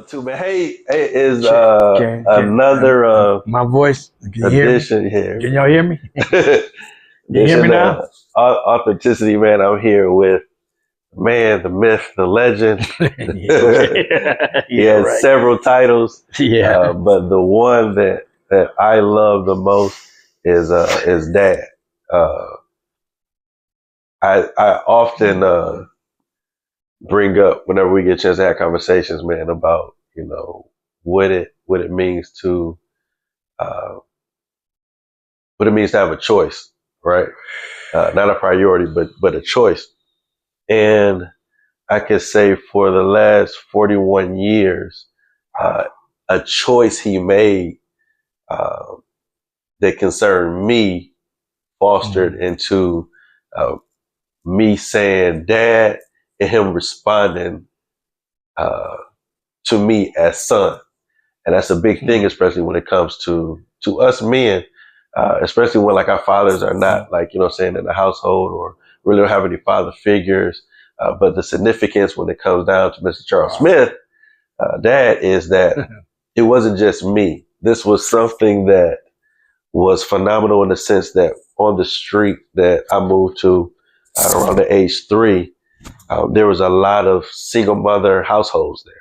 Too, man. Hey, it is Can, another my voice? Can you hear me? edition here. Can y'all hear me? Can you hear me Edition now? authenticity, man. I'm here with man, the myth, the legend. Yeah, He yeah, has right. several titles, Yeah. but the one that I love the most is Dad. Uh, I often bring up whenever we get a chance to have conversations, man, about what it means to uh, what it means to have a choice, right? Not a priority, but a choice. And I could say for the last 41 years, a choice he made uh, that concerned me fostered into uh, me saying dad and him responding uh, to me as son. And that's a big thing, especially when it comes to us men, especially when like our fathers are not like, saying in the household or really don't have any father figures. But the significance when it comes down to Mr. Charles Smith, dad, is that it wasn't just me. This was something that was phenomenal in the sense that on the street that I moved to around the age 3, there was a lot of single mother households there.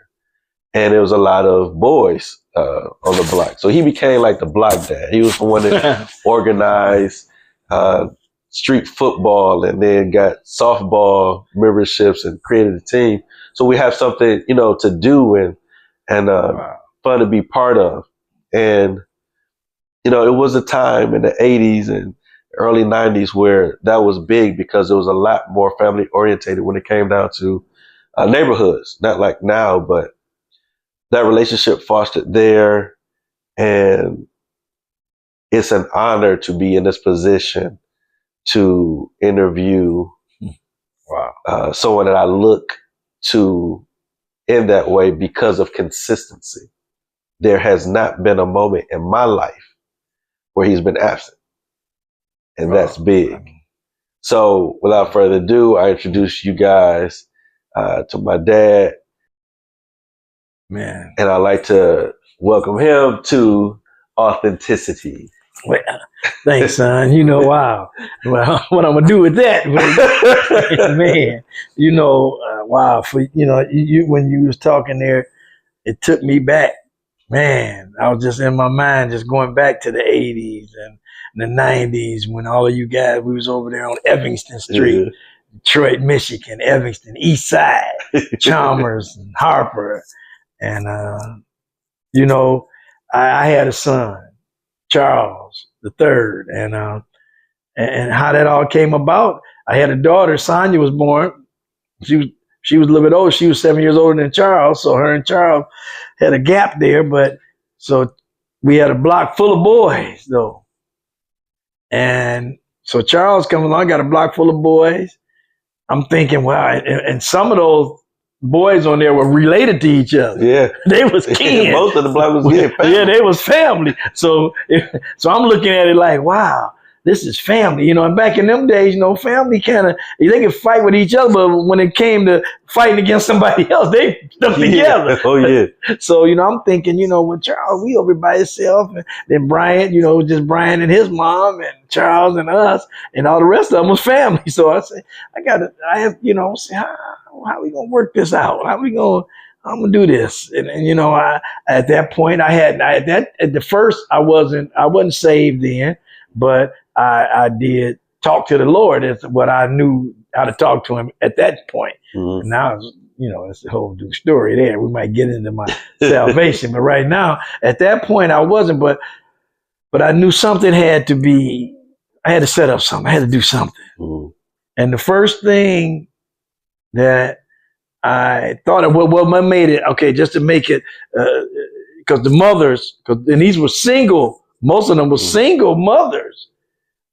And there was a lot of boys on the block. So he became like the block dad. He was the one that organized street football and then got softball memberships and created a team. So we have something, to do and fun to be part of. And, it was a time in the 80s and early 90s where that was big because it was a lot more family orientated when it came down to neighborhoods. Not like now, but that relationship fostered there. And it's an honor to be in this position to interview someone that I look to in that way because of consistency. There has not been a moment in my life where he's been absent. And that's big. So without further ado, I introduce you guys to my dad. Man. And I'd like to welcome him to Authenticity. Well, thanks, son. Wow. Well, what I'm gonna do with that, man? Wow. For you when you was talking there, it took me back. Man, I was just in my mind, just going back to the 80s and the 90s when all of you guys, we was over there on Evanston Street, Detroit, Michigan, Evanston, East Side, Chalmers and Harper. And, I had a son, Charles III. And how that all came about, I had a daughter, Sonia was born. She was a little bit older. She was 7 years older than Charles. So her and Charles had a gap there. But so we had a block full of boys, though. And so Charles comes along, got a block full of boys. I'm thinking, wow, and some of those boys on there were related to each other. Yeah. They was kin. Most of the block was family. Yeah, they was family. So I'm looking at it like, wow, this is family. And back in them days, family kind of, they could fight with each other, but when it came to fighting against somebody else, they stuck together. Oh, yeah. So, I'm thinking, with Charles, we over by himself. And then Brian, just Brian and his mom and Charles and us and all the rest of them was family. So I said, say, how we going to work this out? I'm going to do this. And at that point at the first, I wasn't saved then, but I did talk to the Lord. It's what I knew how to talk to him at that point. Mm-hmm. Now, it's a whole new story there. We might get into my salvation, but right now, at that point, I wasn't. But I knew something had to be. I had to set up something. I had to do something. Mm-hmm. And the first thing that I thought of, what made it okay, just to make it, because the mothers, and these were single. Most of them were single mothers.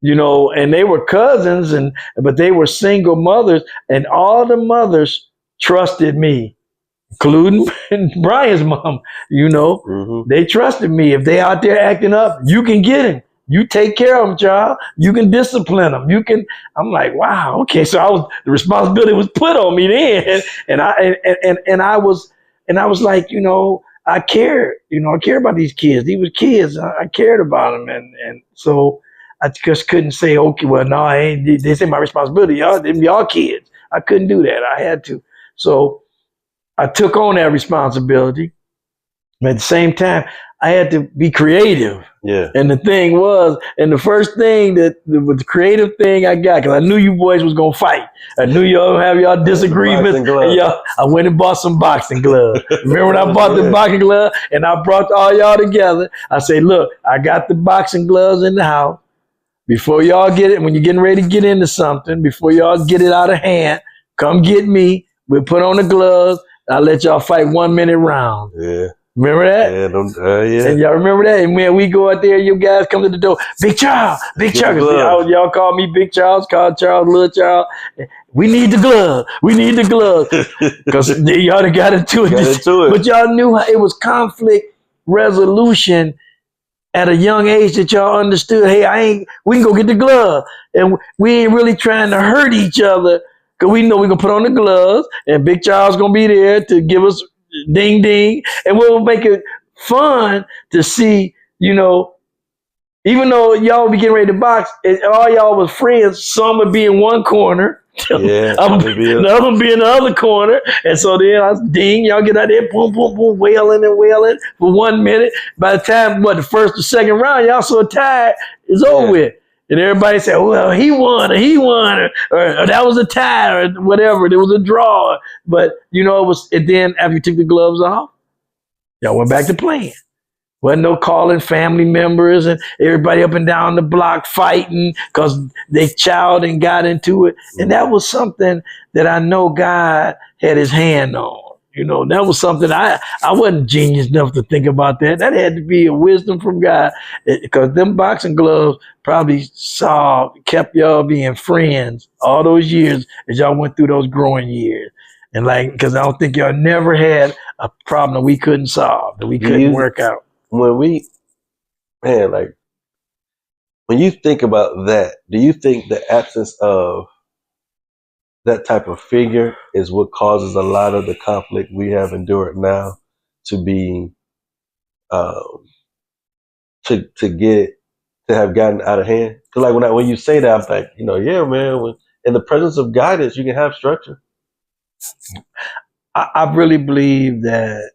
And they were cousins, but they were single mothers, and all the mothers trusted me, including Brian's mom. They trusted me. If they out there acting up, you can get him. You take care of them, child. You can discipline them. I'm like, wow, okay. So the responsibility was put on me then, and I was And I was like, I cared. I care about these kids. These were kids. I cared about them, and so I just couldn't say, okay, well, no, I ain't. This ain't my responsibility. Y'all kids. I couldn't do that. I had to. So I took on that responsibility. But at the same time, I had to be creative. Yeah. And the thing was, and the first thing that was the creative thing I got, because I knew you boys was gonna fight. I knew y'all have y'all disagreements. And I went and bought some boxing gloves. Remember when I bought the boxing gloves and I brought all y'all together? I say, look, I got the boxing gloves in the house. Before y'all get it, when you're getting ready to get into something, before y'all get it out of hand, come get me. We'll put on the gloves. I'll let y'all fight 1 minute round. Yeah. Remember that? Yeah. And y'all remember that? And when we go out there, you guys come to the door, Big Charles, Big Charles. Y'all call me Big Charles, call Charles, Little Charles. We need the glove. We need the glove. Because y'all done got into it. But y'all knew it was conflict resolution at a young age that y'all understood, hey, we can go get the glove. And we ain't really trying to hurt each other because we know we're going to put on the gloves and Big Charles going to be there to give us ding, ding. And we'll make it fun to see, even though y'all be getting ready to box, and all y'all was friends, some would be in one corner. Yeah, the other one be in the other corner. And so then I was ding, y'all get out there, boom, boom, boom, wailing and wailing for 1 minute. By the time, the first or second round, y'all so tired, it's over with. And everybody said, well, he won, or that was a tie, or whatever. There was a draw. But, and then after you took the gloves off, y'all went back to playing. Wasn't no calling family members and everybody up and down the block fighting because they child and got into it. And that was something that I know God had his hand on. That was something I wasn't genius enough to think about that. That had to be a wisdom from God because them boxing gloves probably kept y'all being friends all those years as y'all went through those growing years. And because I don't think y'all never had a problem that we couldn't solve, that we couldn't work out. When you think about that, do you think the absence of that type of figure is what causes a lot of the conflict we have endured now to be, to have gotten out of hand? Because when you say that, I'm like, yeah, man, in the presence of guidance, you can have structure. I really believe that,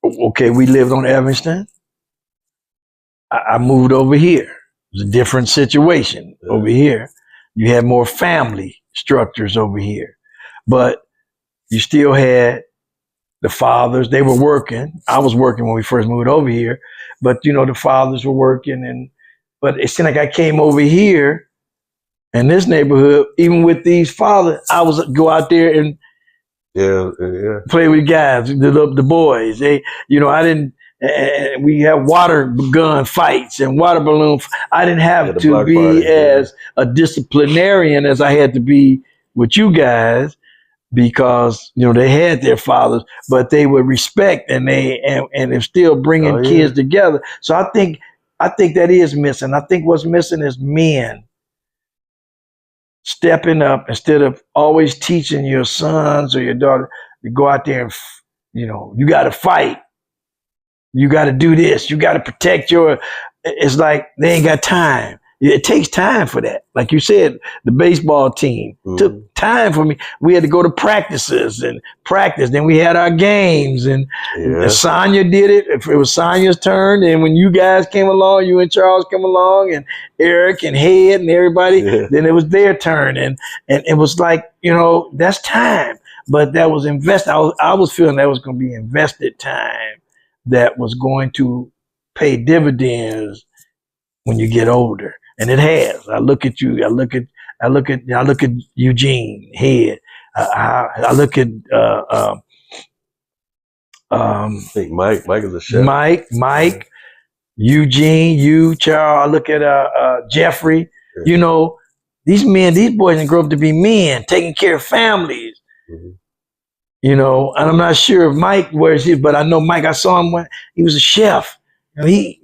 okay, we lived on Evanston. I moved over here. It was a different situation over here. You had more family structures over here. But you still had the fathers. They were working. I was working when we first moved over here. But, the fathers were working. But it seemed like I came over here in this neighborhood, even with these fathers, I was go out there and play with guys, the boys. I didn't. We have water gun fights and water balloon. I didn't have to be as a disciplinarian as I had to be with you guys because they had their fathers, but they would respect and they're still bringing kids together. So I think that is missing. I think what's missing is men stepping up instead of always teaching your sons or your daughter to go out there and you got to fight. You got to do this. You got to protect it's like they ain't got time. It takes time for that. Like you said, the baseball team took time for me. We had to go to practices and practice. Then we had our games and Sonya did it. If it was Sonya's turn, and when you guys came along, you and Charles come along and Eric and Head and everybody, then it was their turn. And it was like, that's time. But that was invested. I was feeling that was going to be invested time that was going to pay dividends when you get older, and it has. I look at you. I look at Eugene Head. I look at. I think Mike is a chef. Mike, Eugene, Charles. I look at Jeffrey. These boys didn't grow up to be men, taking care of families. Mm-hmm. And I'm not sure if Mike wears his, but I know Mike, I saw him when he was a chef. He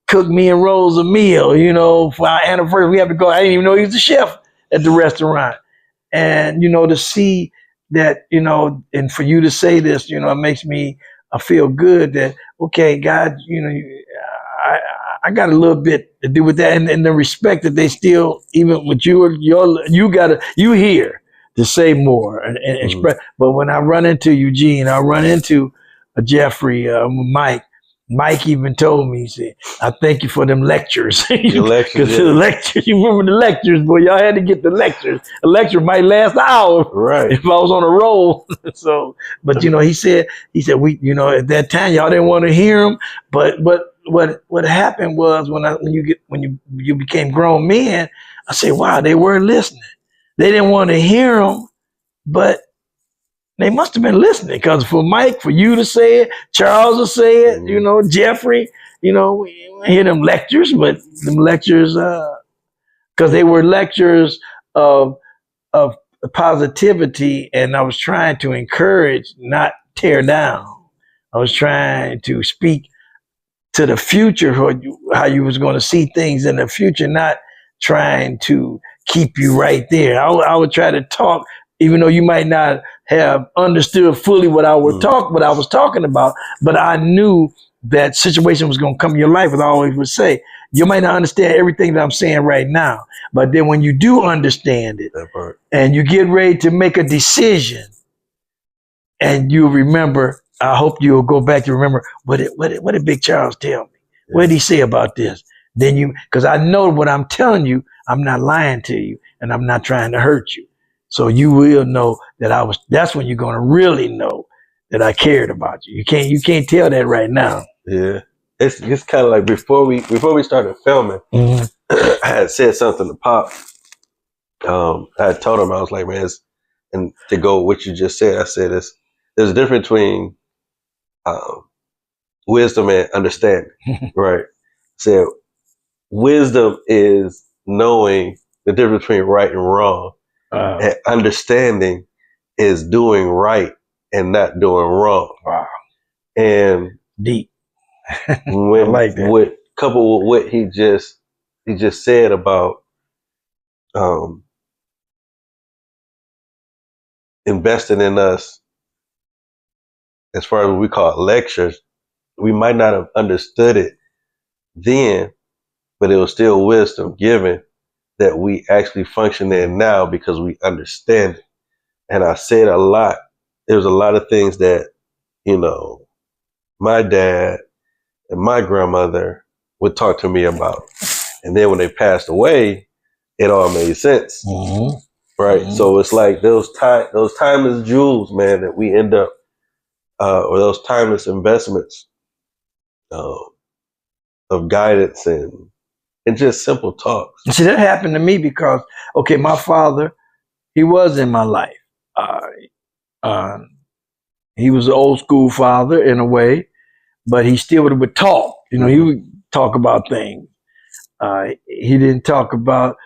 cooked me and Rose a meal, for our anniversary. We had to go. I didn't even know he was a chef at the restaurant. And, to see that, you know, and for you to say this, you know, it makes me I feel good that, okay, God, you know, I, I got a little bit to do with that, and the respect that they still, even with you here to say more and Mm-hmm. express. But when I run into Eugene, I run into Jeffrey, Mike. Mike even told me, he said, I thank you for them lectures. Your lectures, Because the yeah. lectures, you remember the lectures, boy, y'all had to get the lectures. A lecture might last an hour Right. if I was on a roll. So, but you know, he said, we, you know, at that time, y'all didn't want to hear him. But what happened was when you became grown men, I said, wow, they weren't listening. They didn't want to hear him, but they must have been listening, because for Mike, for you to say it, Charles to say it, you Mm-hmm. know, Jeffrey, you know, we hear them lectures, but them lectures, because they were lectures of of positivity, and I was trying to encourage, not tear down. I was trying to speak to the future, how you was going to see things in the future, not trying to keep you right there. I would try to talk, even though you might not have understood fully what what I was talking about, but I knew that situation was going to come in your life. As I always would say, you might not understand everything that I'm saying right now, but then when you do understand it, That part. and you get ready to make a decision, and you remember, I hope you'll go back to remember what did Big Charles tell me? Yeah. What did he say about this? Then because I know what I'm telling you, I'm not lying to you, and I'm not trying to hurt you. So you will know that that's when you're going to really know that I cared about you. You can't tell that right now. Yeah. It's kind of like before we started filming, Mm-hmm. I had said something to Pop. I had told him, I was like, man, and to go with what you just said, I said there's a difference between wisdom and understanding, right? So wisdom is knowing the difference between right and wrong, and understanding is doing right and not doing wrong. Wow. And Deep. when I like that. with coupled with what he just said about investing in us, as far as what we call lectures, we might not have understood it then, but it was still wisdom given that we actually function in now because we understand it. And I said a lot. There's a lot of things that, you know, my dad and my grandmother would talk to me about. And then when they passed away, it all made sense. Mm-hmm. Right. Mm-hmm. So it's like those timeless jewels, man, that we end up, or those timeless investments uh, of guidance and just simple talks. See, that happened to me because, okay, my father, he was in my life. Uh, uh, he was an old school father in a way, but he still would talk. You know, he would talk about things. He didn't talk about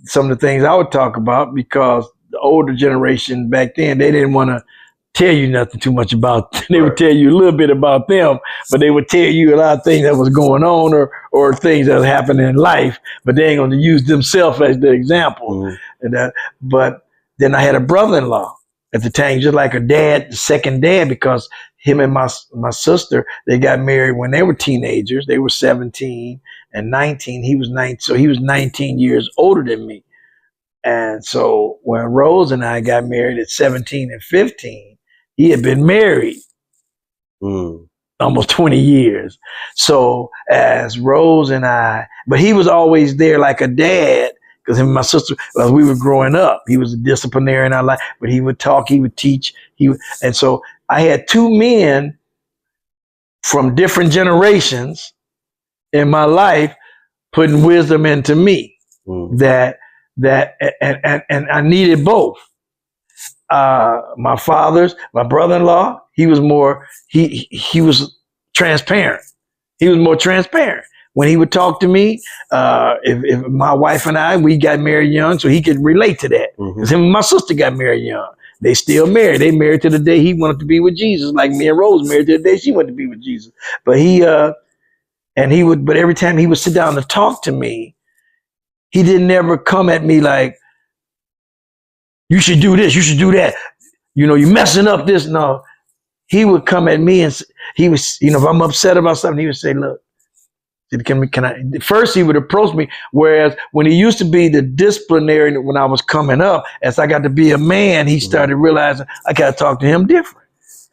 some of the things I would talk about, because the older generation back then, they didn't want to tell you nothing too much about. They would tell you a little bit about them, but they would tell you a lot of things that was going on, or things that was happening in life, but they ain't going to use themselves as the example. And but then I had a brother-in-law at the time, just like a dad, the second dad, because him and my sister, they got married when they were teenagers. They were 17 and 19. He was 9, so he was 19 years older than me. And so when Rose and I got married at 17 and 15, he had been married almost 20 years. So as Rose and I, but he was always there like a dad, because him and my sister, as we were growing up, he was a disciplinarian in our life, but he would talk, he would teach. And so I had two men from different generations in my life putting wisdom into me, that and I needed both. My brother-in-law, he was more, he was transparent. He was more transparent. When he would talk to me, if my wife and I, we got married young, so he could relate to that. Because him and my sister got married young. They still married. They married to the day he wanted to be with Jesus, like me and Rose married to the day she wanted to be with Jesus. But but every time he would sit down to talk to me, he didn't ever come at me like, you should do this, you should do that. you messing up this. No, he would come at me and he was, if I'm upset about something, he would say, look, can I? First, he would approach me. Whereas when he used to be the disciplinary when I was coming up, as I got to be a man, he started realizing I got to talk to him different.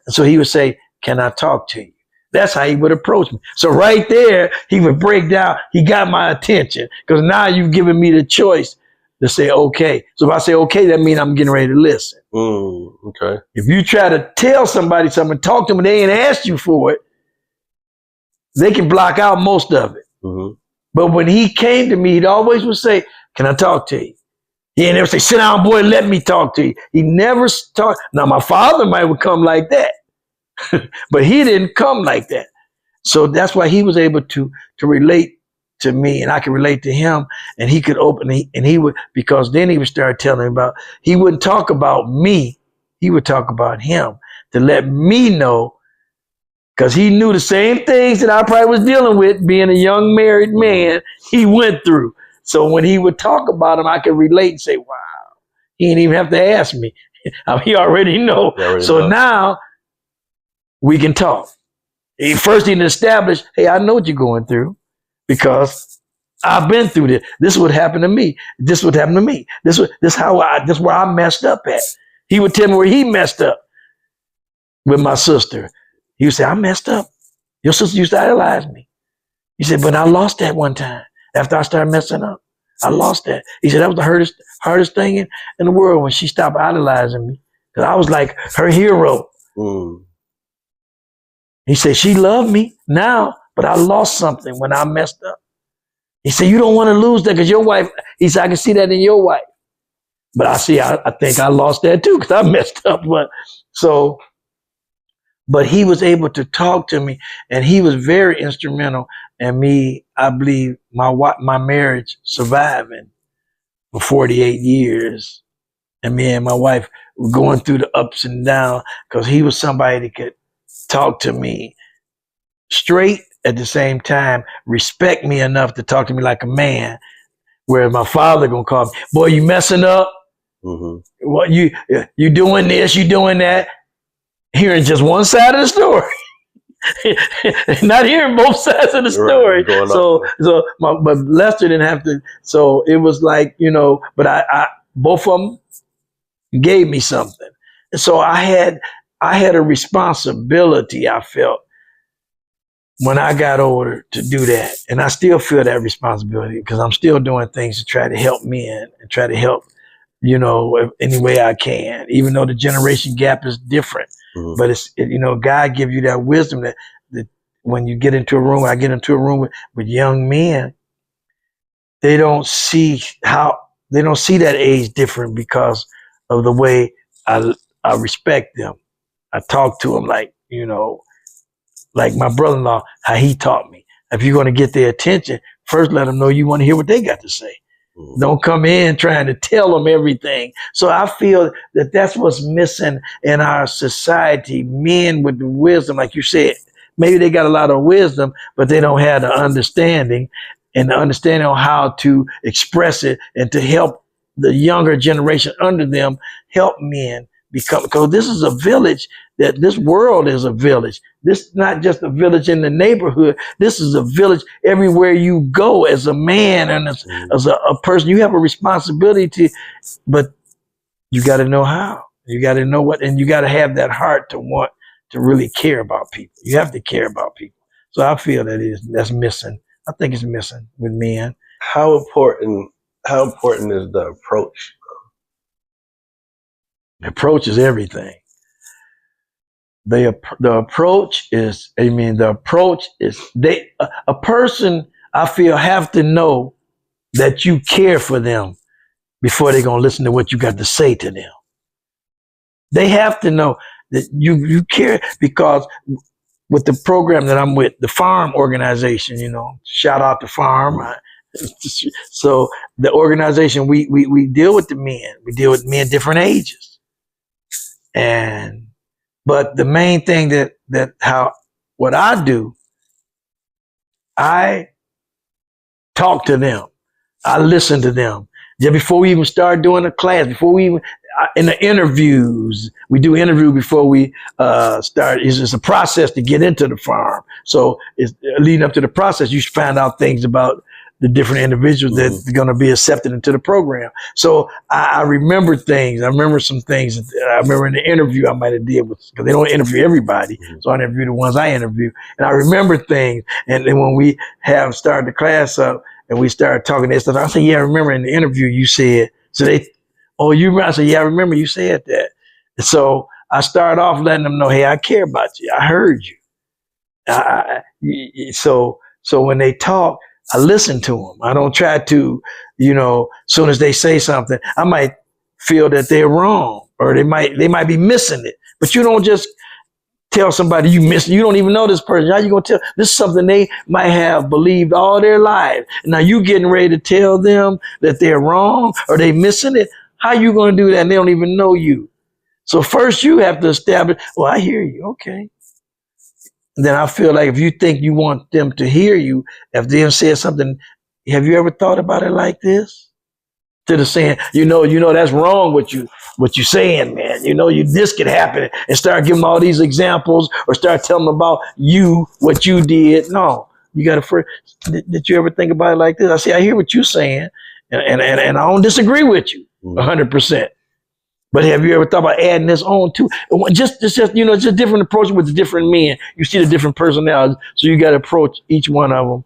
And so he would say, can I talk to you? That's how he would approach me. So right there, he would break down. He got my attention because now you've given me the choice to say, okay. So if I say, okay, that means I'm getting ready to listen. Okay. If you try to tell somebody something, talk to them, and they ain't asked you for it, they can block out most of it. But when he came to me, he'd always would say, can I talk to you? He ain't never say, sit down, boy, let me talk to you. He never talked. Now, my father might would come like that, but he didn't come like that. So that's why he was able to relate to me, and I could relate to him, and he could open, and he would, because then he would start telling about, he wouldn't talk about me, he would talk about him to let me know, because he knew the same things that I probably was dealing with being a young married man, he went through. So when he would talk about him, I could relate and say, wow, he didn't even have to ask me. He already know. Now we can talk. He first need to establish, hey, I know what you're going through because I've been through this. This is what happened to me. This would happen to me. This is where I messed up at. He would tell me where he messed up with my sister. He would say, I messed up. Your sister used to idolize me. He said, but I lost that one time after I started messing up. I lost that. He said, that was the hardest thing in the world when she stopped idolizing me. Because I was like her hero. He said, she loved me now, but I lost something when I messed up. He said, you don't want to lose that because your wife, he said, I can see that in your wife. But I think I lost that too because I messed up. But he was able to talk to me, and he was very instrumental in me, I believe, my marriage surviving for 48 years. And me and my wife were going through the ups and downs because he was somebody that could talk to me straight, at the same time respect me enough to talk to me like a man, whereas my father gonna call me, boy, you messing up. What you doing this, you doing that, hearing just one side of the story. Not hearing both sides of the story. But Lester didn't have to. So it was like, but I both of them gave me something. And so I had a responsibility, I felt, when I got older, to do that. And I still feel that responsibility because I'm still doing things to try to help men and try to help, any way I can, even though the generation gap is different. But God give you that wisdom that when you get into a room, I get into a room with young men, they don't see that age different because of the way I respect them. I talk to them like my brother-in-law, how he taught me. If you're going to get their attention, first let them know you want to hear what they got to say. Don't come in trying to tell them everything. So I feel that that's what's missing in our society. Men with the wisdom, like you said, maybe they got a lot of wisdom, but they don't have the understanding on how to express it and to help the younger generation under them help men become, because this is a village, that this world is a village. This is not just a village in the neighborhood. This is a village everywhere you go as a man and as a person. You have a responsibility but you got to know how. You got to know what, and you got to have that heart to want to really care about people. You have to care about people. So I feel that's missing. I think it's missing with men. How important is the approach? The approach is everything. The approach is, a person, I feel, have to know that you care for them before they're going to listen to what you got to say to them. They have to know that you care, because with the program that I'm with, the farm organization, shout out to farm. So the organization, we deal with the men. We deal with men different ages. But the main thing what I do, I talk to them. I listen to them. Just before we even start doing a class, in the interviews, we do interview before we start. It's just a process to get into the farm. So it's leading up to the process. You find out things about the different individuals that are going to be accepted into the program. So I remember things. I remember some things. I remember in the interview I might have did with, because they don't interview everybody. So I interview the ones I interview. And I remember things. And then when we have started the class up and we started talking this stuff, I said, yeah, I remember in the interview you said, so they, oh, you remember? I said, yeah, I remember you said that. So I started off letting them know, hey, I care about you. I heard you. So when they talk, I listen to them. I don't try to, as soon as they say something, I might feel that they're wrong or they might be missing it. But you don't just tell somebody you don't even know this person. How you gonna tell? This is something they might have believed all their life. Now you getting ready to tell them that they're wrong or they missing it. How you gonna do that? And they don't even know you. So first you have to establish, well, I hear you. Okay. Then I feel like if you think you want them to hear you, if they said something, have you ever thought about it like this? To the saying, that's wrong what you saying, man. This could happen, and start giving them all these examples or start telling them about what you did. No, you got to first. Did you ever think about it like this? I say, I hear what you're saying, and I don't disagree with you 100%. But have you ever thought about adding this on too? Just it's a different approach with the different men. You see the different personalities, so you got to approach each one of them.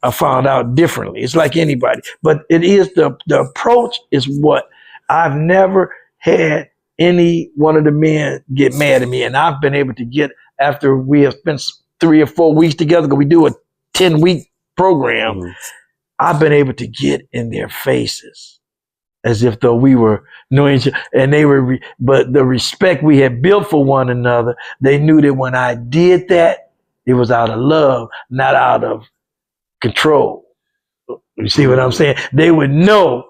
I found out differently. It's like anybody, but it is the approach is what I've never had any one of the men get mad at me, and I've been able to get after we have spent 3 or 4 weeks together. Because we do a 10-week program. I've been able to get in their faces as if though we were knowing each other, and they were, but the respect we had built for one another, they knew that when I did that, it was out of love, not out of control. You see what I'm saying? They would know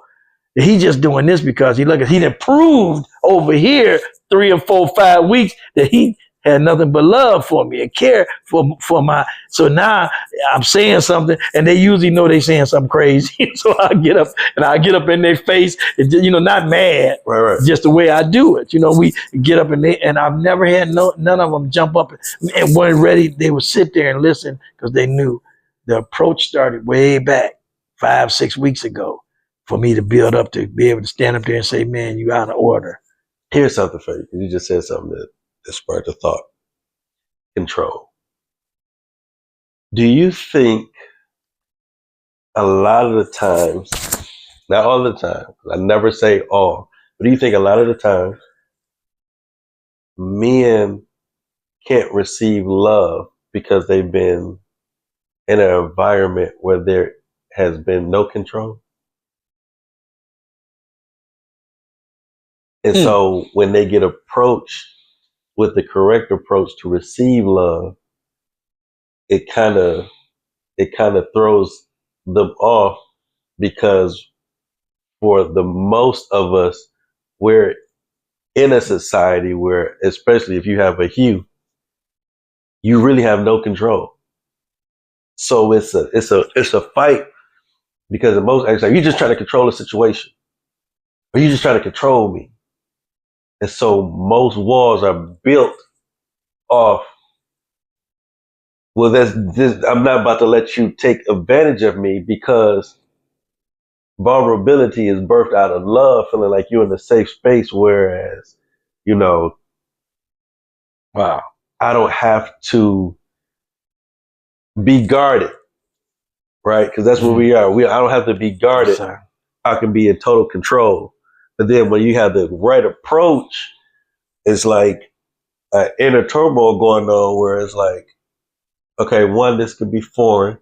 that he just doing this because he done proved over here 3 or 4, 5 weeks that he had nothing but love for me and care for my. So now I'm saying something, and they usually know they saying something crazy. So I get up in their face, and, not mad, right. Just the way I do it. We get up and I've never had none of them jump up and weren't ready. They would sit there and listen because they knew the approach started way back 5, 6 weeks ago for me to build up to be able to stand up there and say, man, you out of order. Here's something for you. You just said something that sparked a thought. Control. Do you think a lot of the times, not all the time, I never say all, but do you think a lot of the times men can't receive love because they've been in an environment where there has been no control? And so when they get approached with the correct approach to receive love, it kind of throws them off, because for the most of us, we're in a society where, especially if you have a hue, you really have no control. So it's a fight, because in most cases, you're just trying to control the situation, or you just trying to control me. And so most walls are built off, well, I'm not about to let you take advantage of me, because vulnerability is birthed out of love, feeling like you're in a safe space, whereas, wow, I don't have to be guarded, right? Because that's where we are. I don't have to be guarded. Yes, I can be in total control. But then when you have the right approach, it's like an inner turmoil going on, where it's like, okay, 1, this could be foreign,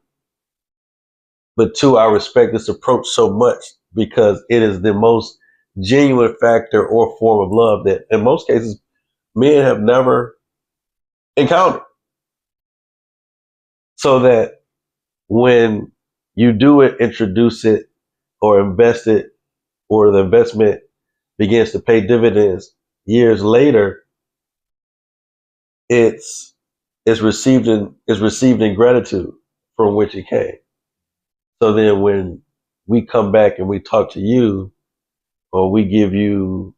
but 2, I respect this approach so much because it is the most genuine factor or form of love that in most cases men have never encountered. So that when you do it, introduce it, or invest it, or the investment begins to pay dividends years later, it's received in gratitude from which it came. So then when we come back and we talk to you, or we give you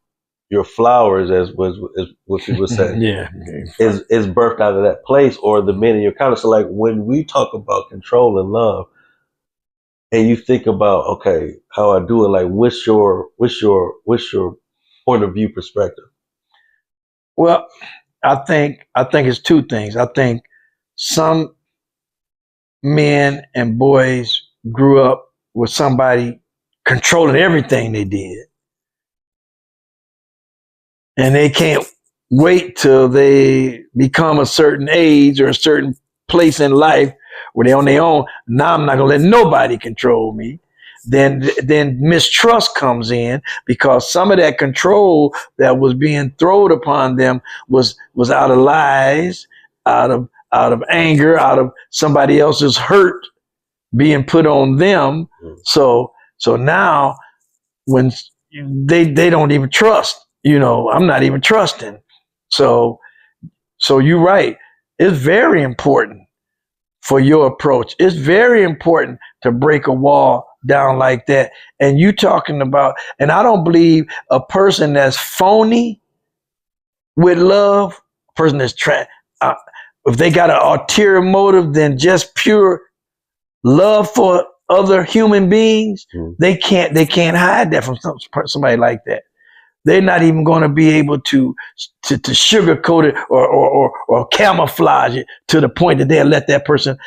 your flowers, as what people say, Yeah. is birthed out of that place, or the men in your counter. So like when we talk about control and love, and you think about, okay, how I do it, like what's your point of view perspective? Well, I think it's two things. I think some men and boys grew up with somebody controlling everything they did, and they can't wait till they become a certain age or a certain place in life where they're on their own. Now I'm not gonna let nobody control me. Then mistrust comes in, because some of that control that was being thrown upon them was out of lies, out of anger, out of somebody else's hurt being put on them. So now when they don't even trust, I'm not even trusting. So so you're right. It's very important for your approach. It's very important to break a wall down like that. And you talking about, and I don't believe a person that's phony with love, a person that's uh, if they got an ulterior motive than just pure love for other human beings, they can't hide that from somebody like that. They're not even going to be able to sugarcoat it or camouflage it to the point that they'll let that person.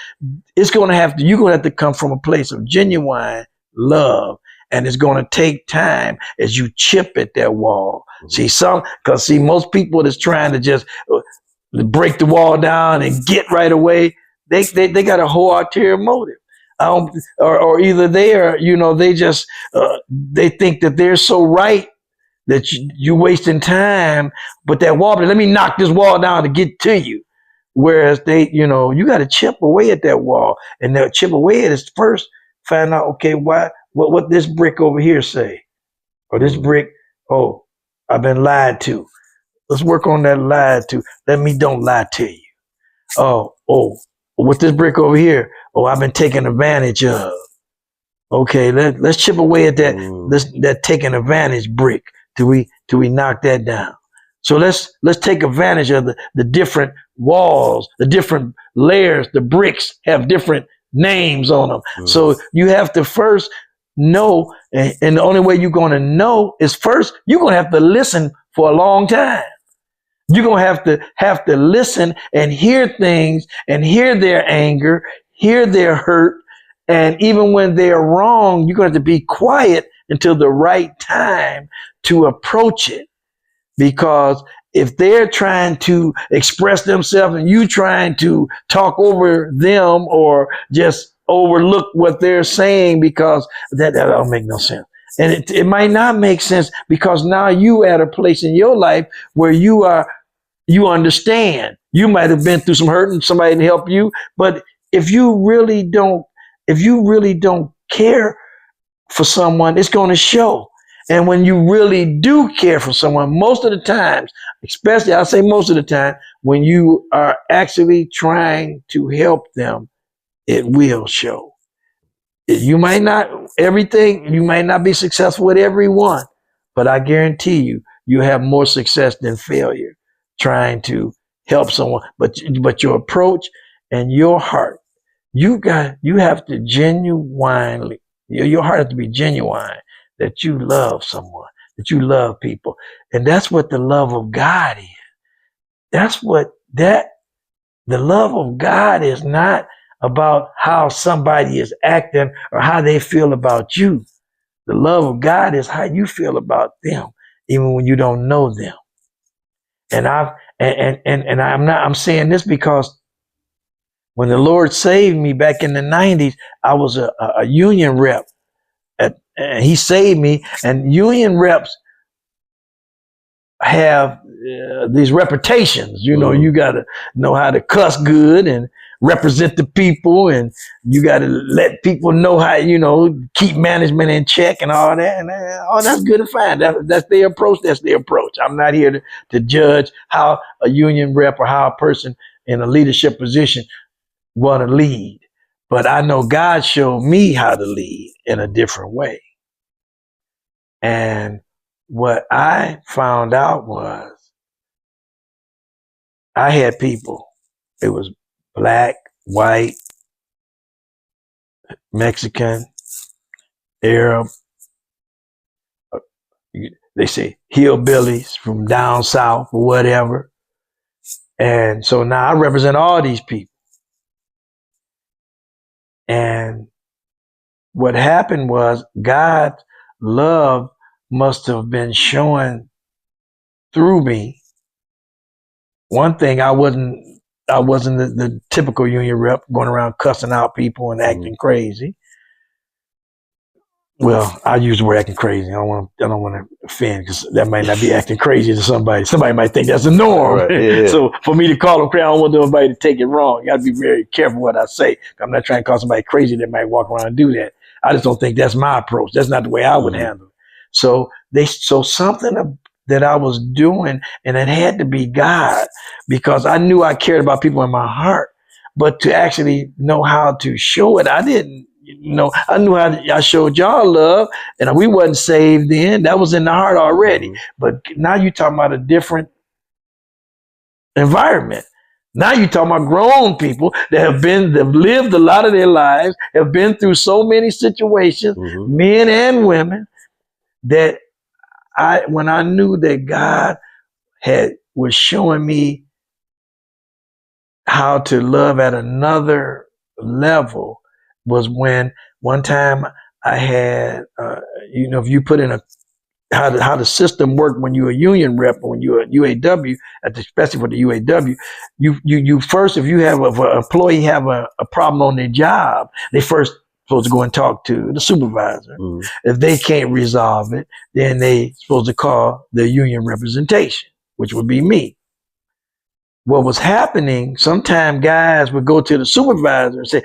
It's going to have to. You're going to have to come from a place of genuine love, and it's going to take time as you chip at that wall. Because most people that's trying to just break the wall down and get right away, they got a whole ulterior motive. Or either they are, they just they think that they're so right that you're wasting time. But that wall, let me knock this wall down to get to you. Whereas you got to chip away at that wall, and that chip away at it first. Find out, okay, what this brick over here say, or this brick. Oh, I've been lied to. Let's work on that lied to. Let me don't lie to you. Oh, with this brick over here. Oh, I've been taken advantage of. Okay, let's chip away at that taking advantage brick till we knock that down. So let's take advantage of the different walls, the different layers. The bricks have different names on them. So you have to first know, and the only way you're going to know is first you're going to have to listen for a long time. You're going to have to listen and hear things and hear their anger, hear their hurt. And even when they're wrong, you're going to have to be quiet until the right time to approach it. Because if they're trying to express themselves and you trying to talk over them or just overlook what they're saying, because that don't make no sense. And it might not make sense, because now you at a place in your life where you understand. You might have been through some hurt and somebody to help you, but if you really don't care for someone, it's going to show. And when you really do care for someone, most of the times, especially I say most of the time, when you are actually trying to help them, it will show. You might not be successful with everyone, but I guarantee you have more success than failure trying to help someone. But your approach and your heart, you have to genuinely, your heart has to be genuine, that you love someone, that you love people. And that's what the love of God is. The love of God is not about how somebody is acting or how they feel about you. The love of God is how you feel about them, even when you don't know them. And I'm saying this because when the Lord saved me back in the 90s, I was a union rep. And he saved me, and union reps have these reputations. You got to know how to cuss good and represent the people, and you got to let people know how, keep management in check and all that. And that's good and fine. That's their approach. That's their approach. I'm not here to judge how a union rep or how a person in a leadership position want to lead. But I know God showed me how to lead in a different way. And what I found out was I had people. It was black, white, Mexican, Arab. They say hillbillies from down south or whatever. And so now I represent all these people. And what happened was God's love must have been showing through me. One thing, I wasn't the typical union rep going around cussing out people and acting crazy. Well, I use the word acting crazy. I don't want to offend, because that might not be acting crazy to somebody. Somebody might think that's the norm. Right, yeah. So for me to call them crazy, I don't want nobody to take it wrong. You got to be very careful what I say. I'm not trying to call somebody crazy that might walk around and do that. I just don't think that's my approach. That's not the way I would handle it. So something that I was doing, and it had to be God, because I knew I cared about people in my heart, but to actually know how to show it, I didn't. I knew how I showed y'all love, and we wasn't saved then. That was in the heart already. But now you're talking about a different environment. Now you're talking about grown people that have lived a lot of their lives, have been through so many situations, men and women, that when I knew that God was showing me how to love at another level, was when one time I had, if you put in how the system worked when you're a union rep, or when you're a UAW, especially for the UAW, you first, if you have an employee have a problem on their job, they first supposed to go and talk to the supervisor. If they can't resolve it, then they supposed to call the union representation, which would be me. What was happening, sometimes guys would go to the supervisor and say,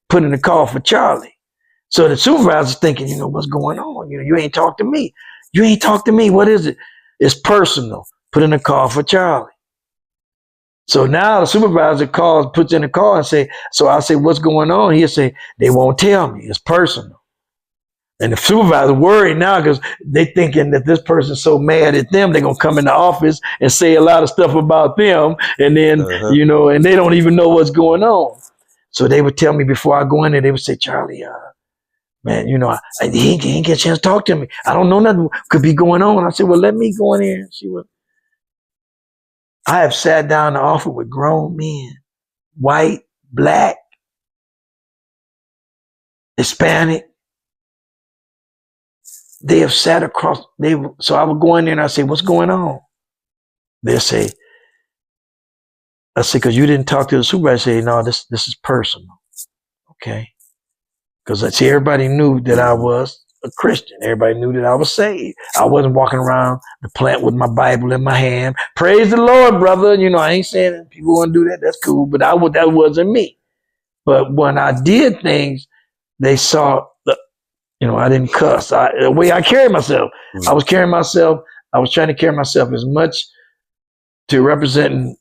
put in a call for Charlie. So the supervisor's thinking, what's going on? You ain't talked to me. You ain't talked to me. What is it? It's personal. Put in a call for Charlie. So now the supervisor puts in a call and say, so I say, what's going on? He'll say, they won't tell me. It's personal. And the supervisor worried now, because they thinking that this person's so mad at them, they're going to come in the office and say a lot of stuff about them. And then, and they don't even know what's going on. So they would tell me before I go in there, they would say, Charlie, man, he ain't get a chance to talk to me. I don't know nothing could be going on. I said, well, let me go in there and see what. I have sat down in the office with grown men, white, black, Hispanic. They have sat across. So I would go in there and I say, what's going on? They'll say, I say, because you didn't talk to the supervisor. I say, no, this is personal. Okay. Because I see everybody knew that I was a Christian. Everybody knew that I was saved. I wasn't walking around the plant with my Bible in my hand. Praise the Lord, brother. I ain't saying that people want to do that. That's cool. But that wasn't me. But when I did things, they saw, I didn't cuss. The way I carried myself, I was trying to carry myself as much to representing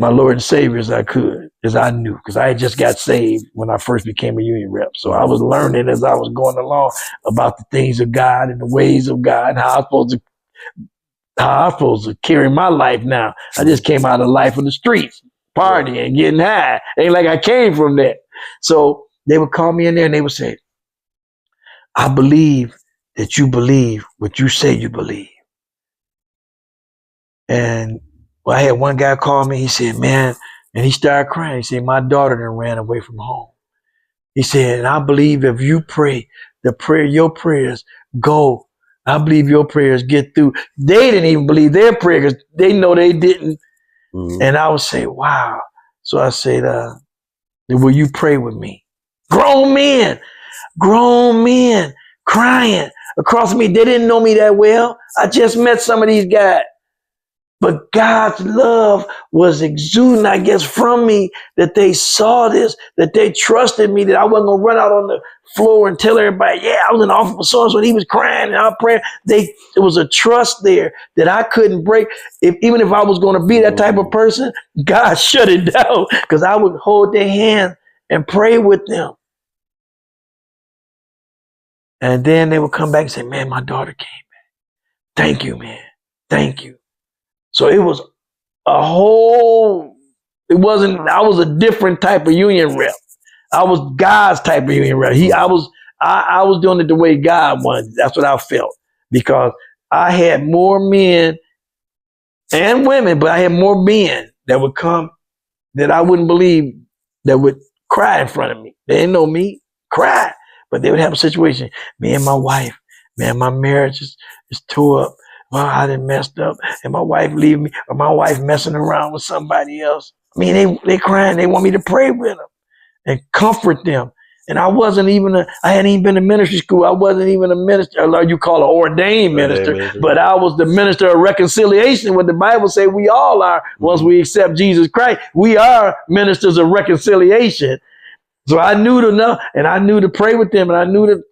my Lord and Savior as I could, as I knew, because I had just got saved when I first became a union rep. So I was learning as I was going along about the things of God and the ways of God, and how I'm supposed to carry my life now. I just came out of the life of the streets, partying and getting high. Ain't like I came from that. So they would call me in there and they would say, I believe that you believe what you say you believe. And I had one guy call me. He said, man, and he started crying. He said, my daughter done ran away from home. He said, and I believe if you pray, your prayers go. I believe your prayers get through. They didn't even believe their prayers. They know they didn't. And I would say, wow. So I said, will you pray with me? Grown men crying across me. They didn't know me that well. I just met some of these guys. But God's love was exuding, I guess, from me, that they saw this, that they trusted me, that I wasn't going to run out on the floor and tell everybody, yeah, I was in the office with so-and-so, and he was crying and I was praying. There was a trust there that I couldn't break. Even if I was going to be that type of person, God shut it down, because I would hold their hand and pray with them. And then they would come back and say, man, my daughter came back. Thank you, man. Thank you. So it was a whole, it wasn't, I was a different type of union rep. I was God's type of union rep. I was doing it the way God wanted. That's what I felt, because I had more men and women, but I had more men that would come that I wouldn't believe, that would cry in front of me. They didn't know me, cry, but they would have a situation. Me and my wife, man, my marriage is tore up. Well, I done messed up, and my wife leaving me, or my wife messing around with somebody else. I mean, they crying. They want me to pray with them and comfort them. And I wasn't even I hadn't even been to ministry school. I wasn't even a minister, or you call an ordained minister, but I was the minister of reconciliation, what the Bible say we all are. Once we accept Jesus Christ, we are ministers of reconciliation. So I knew to know, and I knew to pray with them, and I knew that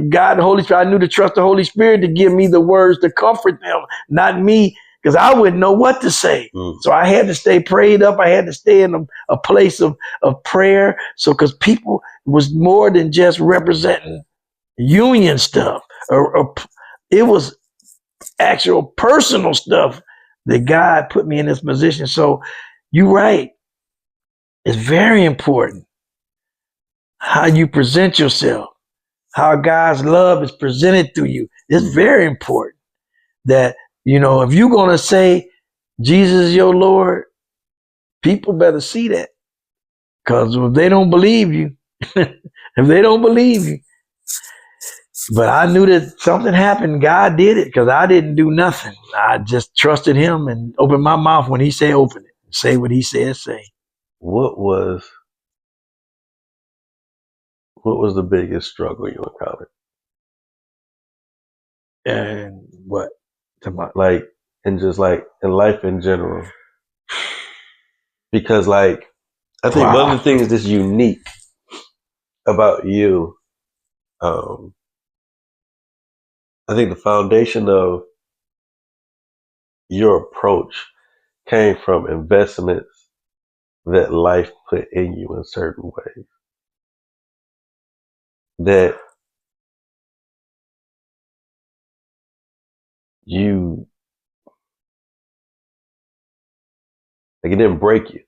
God, the Holy Spirit, I knew to trust the Holy Spirit to give me the words to comfort them, not me, because I wouldn't know what to say. So I had to stay prayed up. I had to stay in a place of prayer. So, because people was more than just representing union stuff, or it was actual personal stuff that God put me in this position. So you're right. It's very important how you present yourself, how God's love is presented through you. It's very important that, if you're going to say Jesus is your Lord, people better see that. Because if they don't believe you, but I knew that something happened. God did it, because I didn't do nothing. I just trusted him and opened my mouth when he said open it. Say what he said say. What was the biggest struggle you encountered? And what? Like, and just like in life in general. Because I think one of the things that's unique about you, I think the foundation of your approach came from investments that life put in you in certain ways. That you, it didn't break you.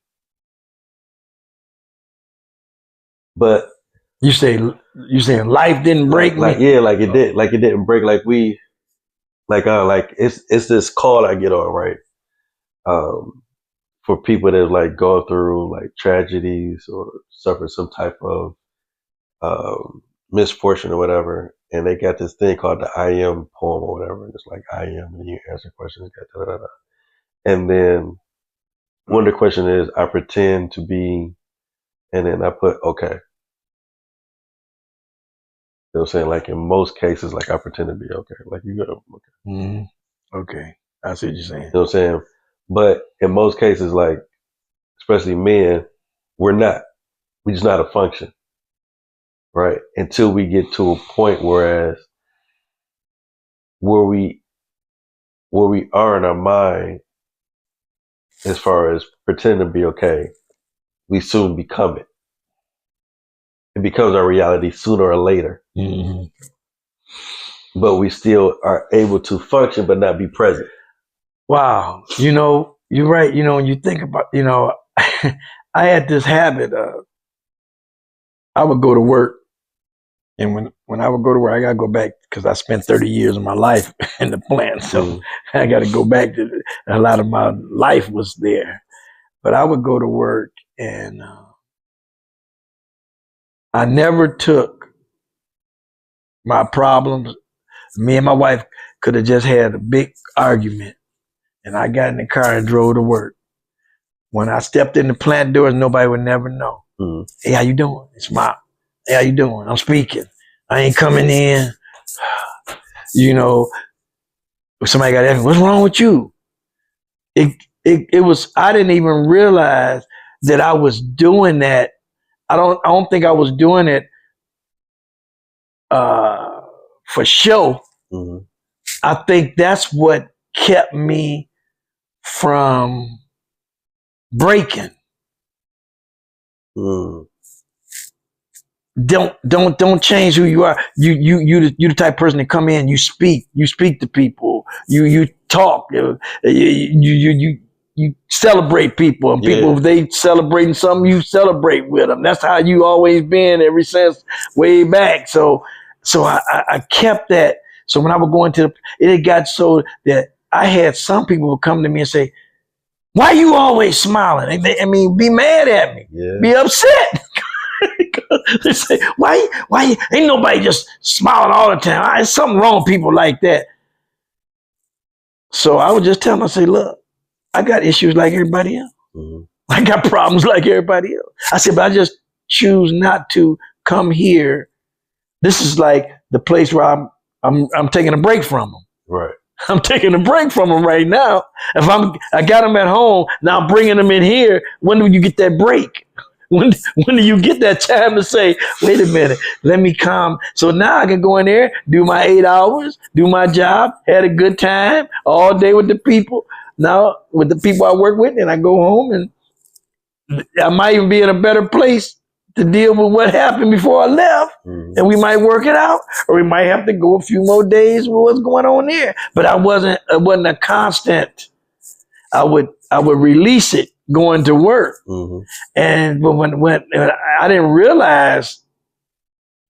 But you saying life didn't break me? It didn't break. It's this call I get on, right? For people that go through tragedies or suffer some type of misfortune or whatever, and they got this thing called the I am poem or whatever, and it's like I am, and you answer questions, and then one of the questions is I pretend to be, and then I put okay. You know what I'm saying? In most cases, I pretend to be okay. You go, okay. Mm-hmm. Okay. I see what you're saying. You know what I'm saying? But in most cases, especially men, we're not. We just not a function. Right? Until we get to a point where we are in our mind, as far as pretending to be okay, we soon become it. It becomes our reality sooner or later. Mm-hmm. But we still are able to function but not be present. Wow. You're right. When you think about, I had this habit of, I would go to work, and when I would go to work, I got to go back, because I spent 30 years of my life in the plant. So I got to go back to a lot of my life was there. But I would go to work, and I never took my problems. Me and my wife could have just had a big argument, and I got in the car and drove to work. When I stepped in the plant doors, nobody would never know. Mm-hmm. Hey, how you doing? It's Mom. Hey, how you doing? I'm speaking. I ain't coming in. Somebody got to ask me, what's wrong with you? It was, I didn't even realize that I was doing that. I don't think I was doing it for show. Mm-hmm. I think that's what kept me from breaking. Mm. Don't change who you are. You the type of person that come in, you speak to people, you talk, you celebrate people, and people, if they celebrating something, you celebrate with them. That's how you always been ever since way back. So I kept that. So when I would go into it got so that I had some people would come to me and say, "Why you always smiling?" I mean, be mad at me, be upset. They say, why ain't nobody just smiling all the time? There's something wrong with people like that. So I would just tell them, I say, look, I got issues like everybody else. Mm-hmm. I got problems like everybody else. I said, but I just choose not to come here. This is like the place where I'm taking a break from them. Right. I'm taking a break from them right now. If I got them at home, now I'm bringing them in here. When do you get that break? When do you get that time to say, wait a minute, let me calm? So now I can go in there, do my 8 hours, do my job, had a good time all day with the people. Now with the people I work with, and I go home, and I might even be in a better place to deal with what happened before I left. Mm-hmm. And we might work it out, or we might have to go a few more days with what's going on there. But it wasn't a constant. I would release it going to work. Mm-hmm. And but when I didn't realize,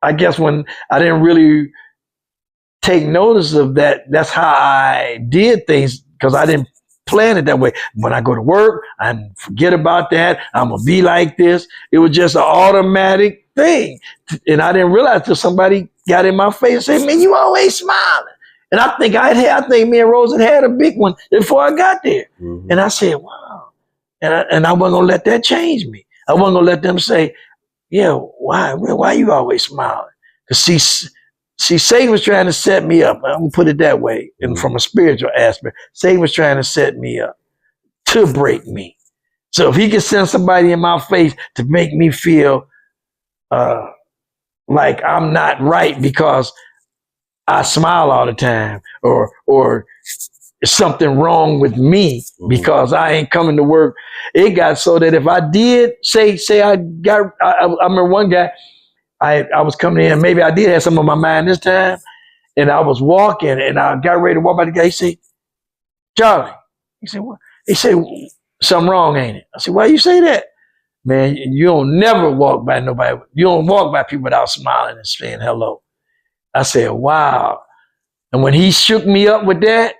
I guess when I didn't really take notice of that, that's how I did things, because I didn't plan it that way. When I go to work, I forget about that. I'm gonna be like this. It was just an automatic thing, and I didn't realize till somebody got in my face and said, "Man, you always smiling." And I think me and Rose had a big one before I got there. Mm-hmm. And I said, "Wow." And I wasn't gonna let that change me. I wasn't gonna let them say, "Yeah, why you always smiling?" Because Satan was trying to set me up. I'm gonna put it that way. And from a spiritual aspect, Satan was trying to set me up to break me. So if he could send somebody in my face to make me feel like I'm not right because I smile all the time, or something wrong with me because I ain't coming to work. It got so that if I did say I remember one guy, I was coming in, maybe I did have some on my mind this time, and I was walking and I got ready to walk by the guy. He said, "Charlie," he said, "What?" He said, "Something wrong, ain't it?" I said, "Why you say that?" "Man, you don't never walk by nobody. You don't walk by people without smiling and saying hello." I said, "Wow." And when he shook me up with that,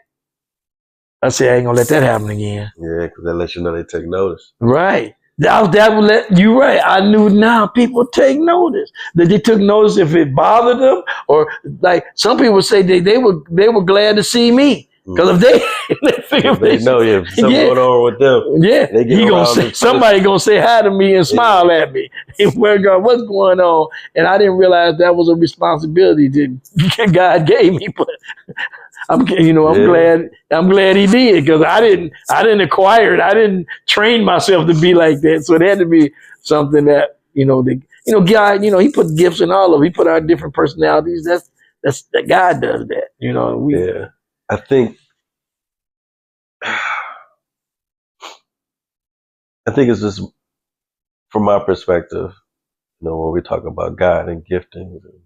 I said, "I ain't gonna let that happen again." Yeah, because that lets you know they take notice. Right. That would let you right. I knew now people take notice. That they took notice if it bothered them, or like some people say they were glad to see me. Because if they know if something going on with them, they get somebody gonna say hi to me and smile at me. What's going on? And I didn't realize that was a responsibility that God gave me. But I'm glad he did, because I didn't acquire it. I didn't train myself to be like that. So it had to be something that God, he put gifts in all of us. He put our different personalities. That's that God does that. I think it's just from my perspective, when we talk about God and giftings and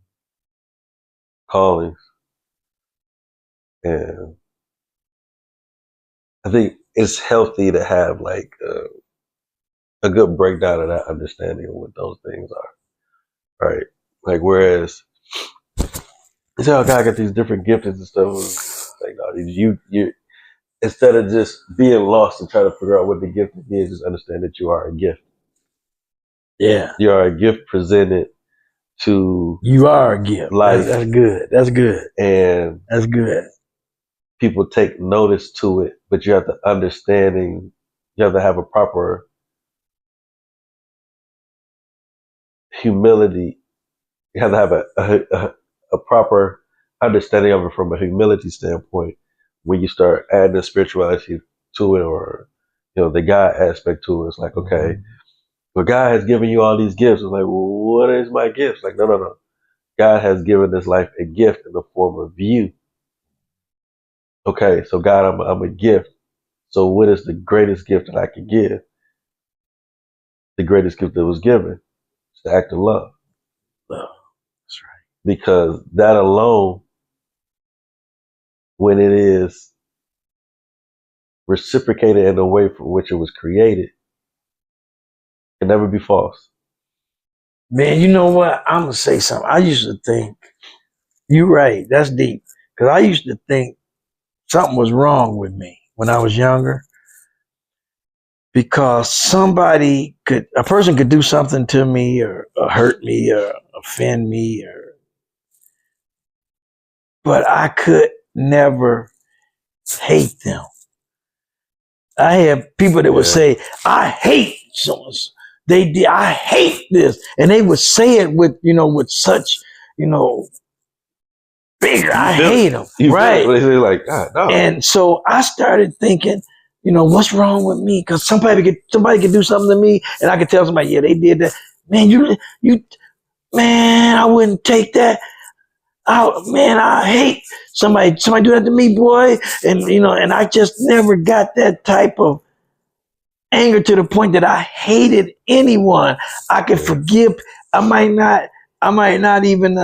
callings, and I think it's healthy to have like a good breakdown of that understanding of what those things are, right? Like, whereas you say, "Oh, God got these different giftings and stuff," like, no, you instead of just being lost and trying to figure out what the gift is, just understand that you are a gift. Yeah, you are a gift presented to. You are a gift. Life. That's good. That's good. And that's good. People take notice to it, but you have to understanding. You have to have a proper humility. You have to have a proper understanding of it from a humility standpoint when you start adding the spirituality to it, or the God aspect to it. It's like, okay, well, God has given you all these gifts. It's like, well, what is my gift? Like, no. God has given this life a gift in the form of you. Okay, so God, I'm a gift. So what is the greatest gift that I can give? The greatest gift that was given is the act of love. Love. That's right. Because that alone when it is reciprocated in the way for which it was created, can never be false. Man, you know what? I'm gonna say something. I used to think you're right. That's deep because I used to think something was wrong with me when I was younger because a person could do something to me or hurt me or offend me but I could never hate them. I had people that would say, I hate so-and-so. They did, I hate this. And they would say it with such, bigger, I hate them. Right. They say like, God, no. And so I started thinking, what's wrong with me? Because somebody could do something to me and I could tell somebody, yeah, they did that. Man, man, I wouldn't take that. Man, I hate somebody do that to me, boy. And I just never got that type of anger to the point that I hated anyone. I could forgive. I might not even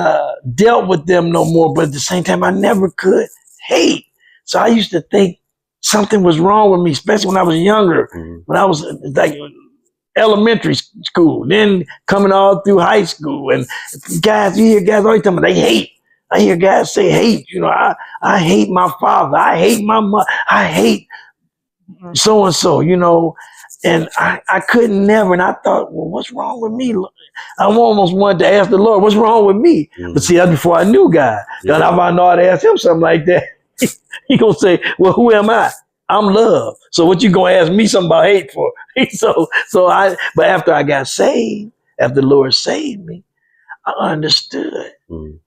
dealt with them no more, but at the same time, I never could hate. So I used to think something was wrong with me, especially when I was younger, when I was like elementary school, then coming all through high school. And you hear guys always telling me they hate. I hear guys say hate. I hate my father. I hate my mother. I hate so and so, and I couldn't never. And I thought, well, what's wrong with me? I almost wanted to ask the Lord, what's wrong with me? But see, that's before I knew God. Because if I know how to ask him something like that, he gonna say, well, who am I? I'm love. So what you gonna ask me something about hate for? But after I got saved, after the Lord saved me, I understood.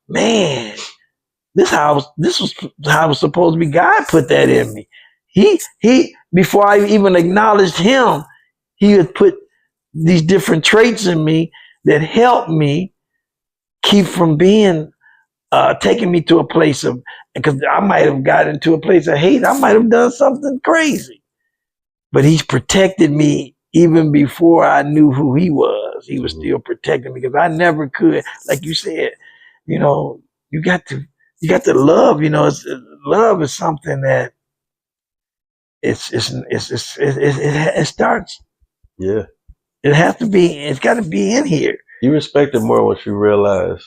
Man, this was how I was supposed to be. God put that in me. He before I even acknowledged him, he had put these different traits in me that helped me keep from being taking me to a place of, because I might have gotten into a place of hate. I might have done something crazy, but he's protected me even before I knew who he was. He was still protecting me because I never could, like you said, you got to love. Love is something that it starts. Yeah. It has to be. It's got to be in here. You respect it more once you realize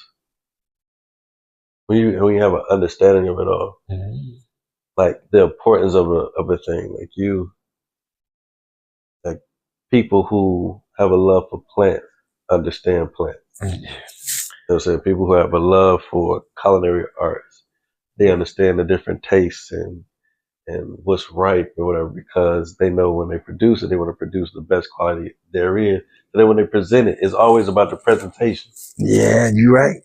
when you have an understanding of it all, like the importance of a thing. Like people who have a love for plants understand plants. You know what I'm saying? People who have a love for culinary arts, they understand the different tastes and what's right or whatever, because they know when they produce it, they want to produce the best quality therein. And then when they present it, it's always about the presentation. Yeah, you're right.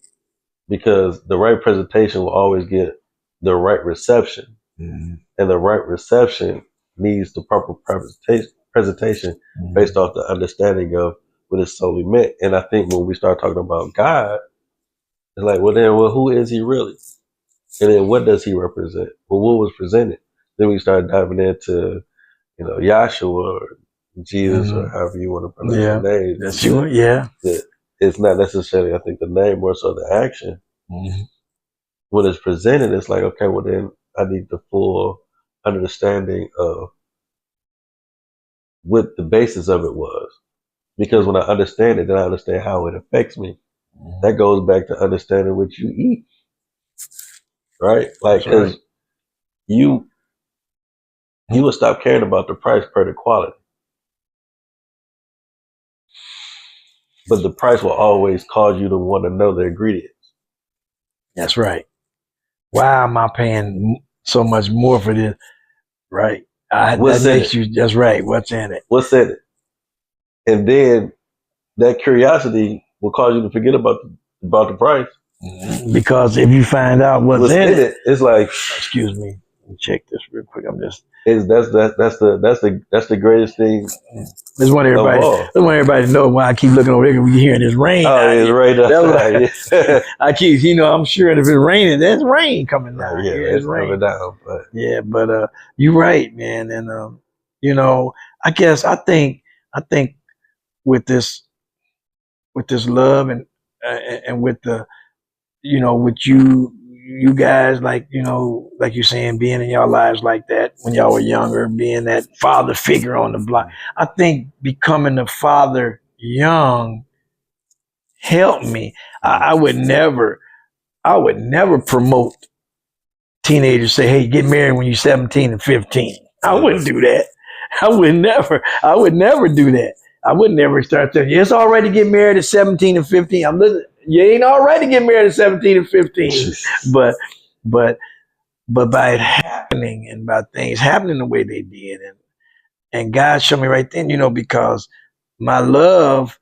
Because the right presentation will always get the right reception. And the right reception needs the proper presentation based off the understanding of what it's solely meant. And I think when we start talking about God, it's like, well, who is he really? And then what does he represent? Well, what was presented? Then we start diving into, Yahshua or Jesus or however you want to pronounce the name. That's you. Yeah. It's not necessarily, I think, the name, more so the action. When it's presented, it's like, okay, well then I need the full understanding of what the basis of it was. Because when I understand it, then I understand how it affects me. That goes back to understanding what you eat. Right? Like, because you will stop caring about the price per the quality. But the price will always cause you to want to know the ingredients. That's right. Why am I paying so much more for this? Right. What's in it? That's right. What's in it? What's in it? And then that curiosity will cause you to forget about the price. Because if you find out what's in it, it's like, excuse me, let me check this real quick. That's the greatest thing. Just want everybody to know why I keep looking over there. We hearing this rain. Oh, it's rain outside. I keep, I'm sure if it's raining, there's rain coming down. Yeah, it's rain coming down. But you're right, man. And I think with this love and with the, with you you guys, like, like you're saying, being in your lives like that when y'all were younger, being that father figure on the block. I think becoming a father young helped me. I would never promote teenagers say, hey, get married when you're 17 and 15. I wouldn't do that. I would never do that. I would never start saying, it's all right to get married at 17 and 15. I'm listening. You ain't all right to get married at 17 and 15. but but by it happening and by things happening the way they did, and God showed me right then, because my love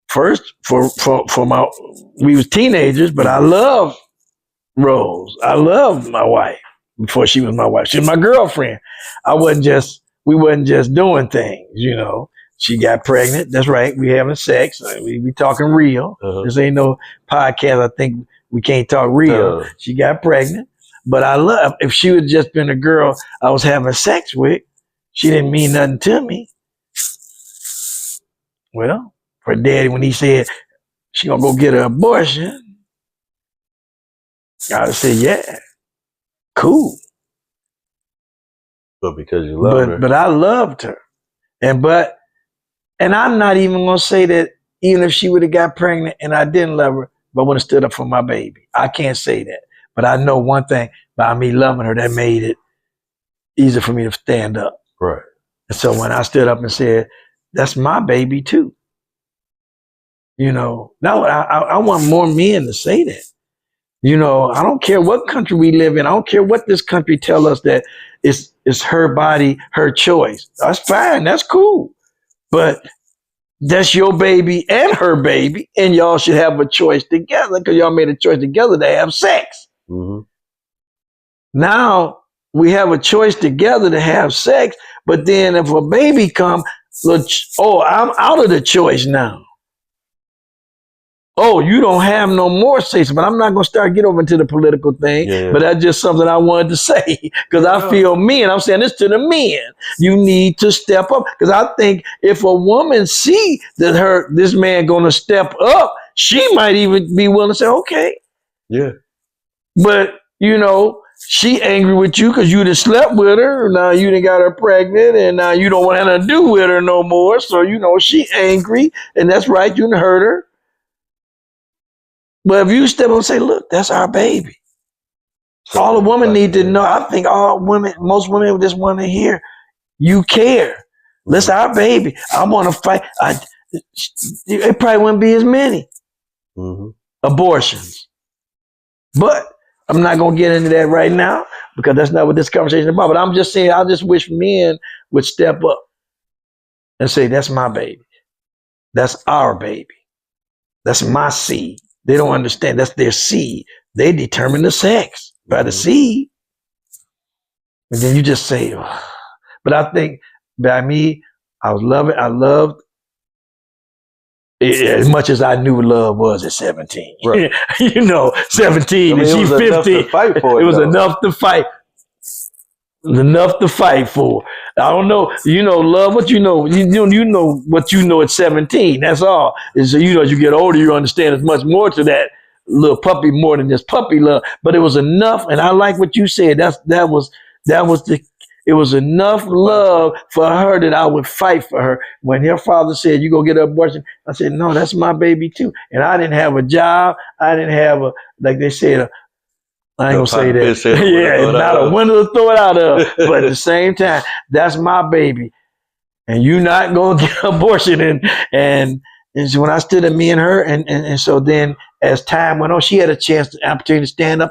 first for my, we was teenagers, but I love Rose. I loved my wife before she was my wife. She was my girlfriend. We wasn't just doing things, She got pregnant. That's right. We having sex. We talking real. This ain't no podcast. I think we can't talk real. She got pregnant. But I love, if she would just been a girl I was having sex with, she didn't mean nothing to me. Well, for daddy, when he said she gonna go get an abortion, I said, yeah, cool. But because you loved her. But I loved her. And I'm not even gonna say that even if she would have got pregnant and I didn't love her, but would have stood up for my baby. I can't say that. But I know one thing, by me loving her, that made it easier for me to stand up. Right. And so when I stood up and said, that's my baby too. Now I want more men to say that. I don't care what country we live in. I don't care what this country tell us that it's her body, her choice. That's fine. That's cool. But that's your baby and her baby, and y'all should have a choice together because y'all made a choice together to have sex. Mm-hmm. Now we have a choice together to have sex, but then if a baby come, I'm out of the choice now. Oh, you don't have no more say so, but I'm not going to start get over into the political thing. Yeah. But that's just something I wanted to say because I feel men. I'm saying this to the men. You need to step up because I think if a woman see that this man going to step up, she might even be willing to say, okay. Yeah. But, she angry with you because you done slept with her. Now you done got her pregnant and now you don't want nothing to do with her no more. So, she angry and that's right. You done hurt her. But if you step up and say, look, that's our baby. All the women need to know, I think most women just want to hear, you care. That's our baby. I want to fight. It probably wouldn't be as many abortions. But I'm not going to get into that right now because that's not what this conversation is about. But I'm just saying, I just wish men would step up and say, that's my baby. That's our baby. That's my seed. They don't understand. That's their seed. They determine the sex by the seed. And then you just say, oh. But I think by me, I loved it, as much as I knew love was at 17. Right. 17 and she's 15. It was enough to fight. Enough to fight for. I don't know. Love what you know. You know what you know at 17. That's all. And so as you get older, you understand there's much more to that little puppy more than just puppy love. But it was enough, and I like what you said. It was enough love for her that I would fight for her. When her father said, you go get an abortion, I said, no, that's my baby too. And I didn't have a job. I didn't have like they said, I ain't gonna say that. Yeah, not a window to throw it out of. But at the same time, that's my baby. And you're not gonna get an abortion. And so when I stood at me and her, and so then as time went on, she had a opportunity to stand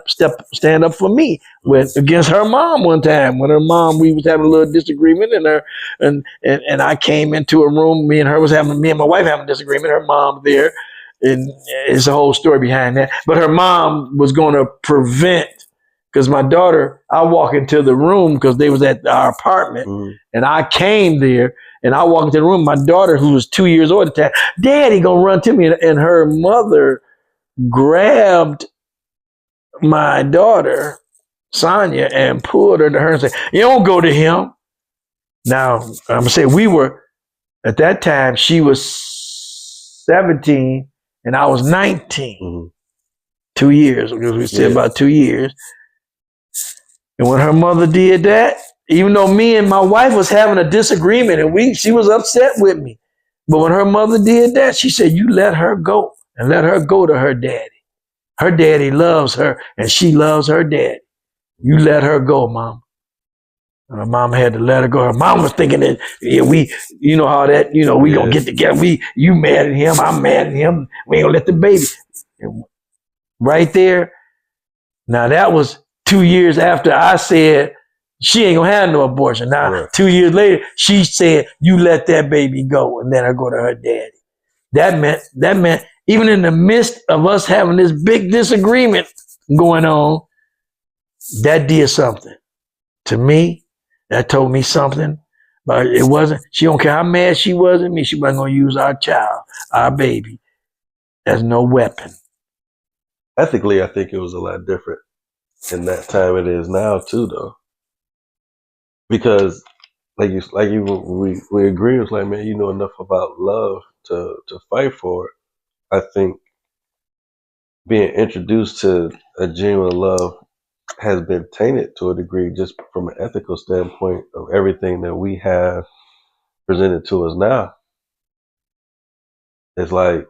up for me against her mom one time. When her mom, we was having a little disagreement, and I came into a room, me and my wife having a disagreement, her mom there. And it's a whole story behind that. But her mom was going to prevent, because my daughter, I walk into the room because they was at our apartment, and I came there, and I walked into the room. My daughter, who was 2 years old at the time, Daddy gonna run to me, and her mother grabbed my daughter, Sonia, and pulled her to her and said, "You don't go to him." Now I'm gonna say at that time she was 17. And I was 19. 2 years, because we said about 2 years. And when her mother did that, even though me and my wife was having a disagreement and she was upset with me, but when her mother did that, she said, you let her go and let her go to her daddy. Her daddy loves her and she loves her daddy. You let her go, Mom. And her mom had to let her go. Her mom was thinking that, yeah, you know how that, we gonna get together. You mad at him, I'm mad at him. We ain't gonna let the baby. And right there. Now that was 2 years after I said she ain't gonna have no abortion. Now, right. 2 years later, she said, you let that baby go and let her go to her daddy. That meant even in the midst of us having this big disagreement going on, that did something to me. That told me something, but it wasn't. She don't care how mad she was at me. She wasn't gonna use our child, our baby, as no weapon. Ethically, I think it was a lot different in that time it is now too, though, because we agree. It's like, man, you know enough about love to fight for it. I think being introduced to a genuine love has been tainted to a degree just from an ethical standpoint of everything that we have presented to us now. It's like,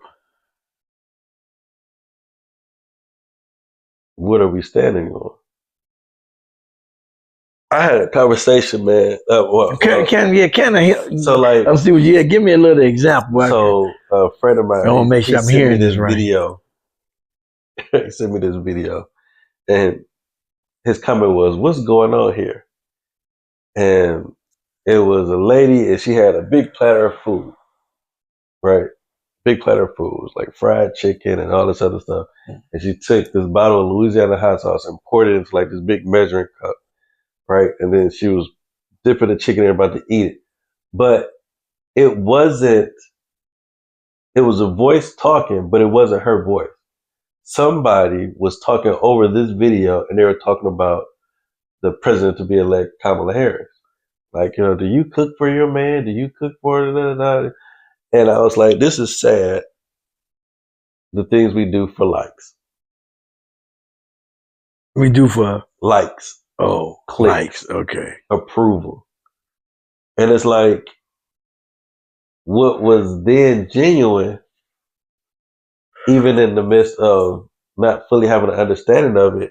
what are we standing on? I had a conversation, man. So like, let's see. Yeah, give me a little example. So a friend of mine, I want to make sure I'm hearing this right. Video. He sent me this video, and his comment was, "What's going on here?" And it was a lady, and she had a big platter of food, right? Big platter of food, it was like fried chicken and all this other stuff. And she took this bottle of Louisiana hot sauce and poured it into like this big measuring cup, right? And then she was dipping the chicken in, about to eat it. But it was a voice talking, but it wasn't her voice. Somebody was talking over this video, and they were talking about the president to be elect, Kamala Harris. Like, do you cook for your man? Do you cook for it? And I was like, this is sad. The things we do for likes. We do for likes. Oh, clicks. Likes. Okay. Approval. And it's like, what was then genuine, even in the midst of not fully having an understanding of it,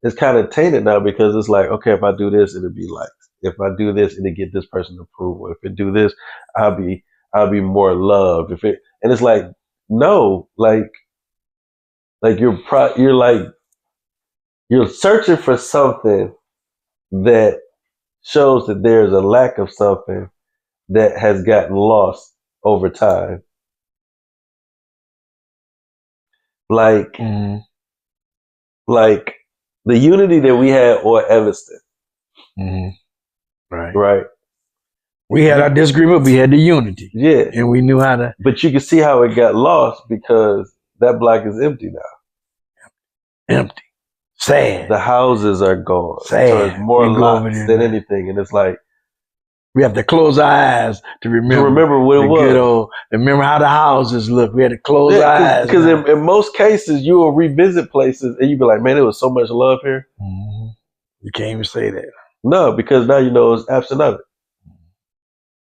is kind of tainted now, because it's like, okay, if I do this, it'll be likes. If I do this, it'll get this person approval. If I do this, I'll be more loved. And it's like, no, like you're searching for something that shows that there's a lack of something that has gotten lost over time. Like the unity that we had on Evanston. Right. We had our disagreement, we had the unity. Yeah. And we knew how to. But you can see how it got lost, because that block is empty now. Empty. Sad. The houses are gone. Sad. So it's more lots than anything. And it's like, we have to close our eyes to remember what it was. Remember how the houses look. We had to close our eyes. Because in most cases, you will revisit places and you be like, man, there was so much love here. Mm-hmm. You can't even say that. No, because now you know it's absent of it.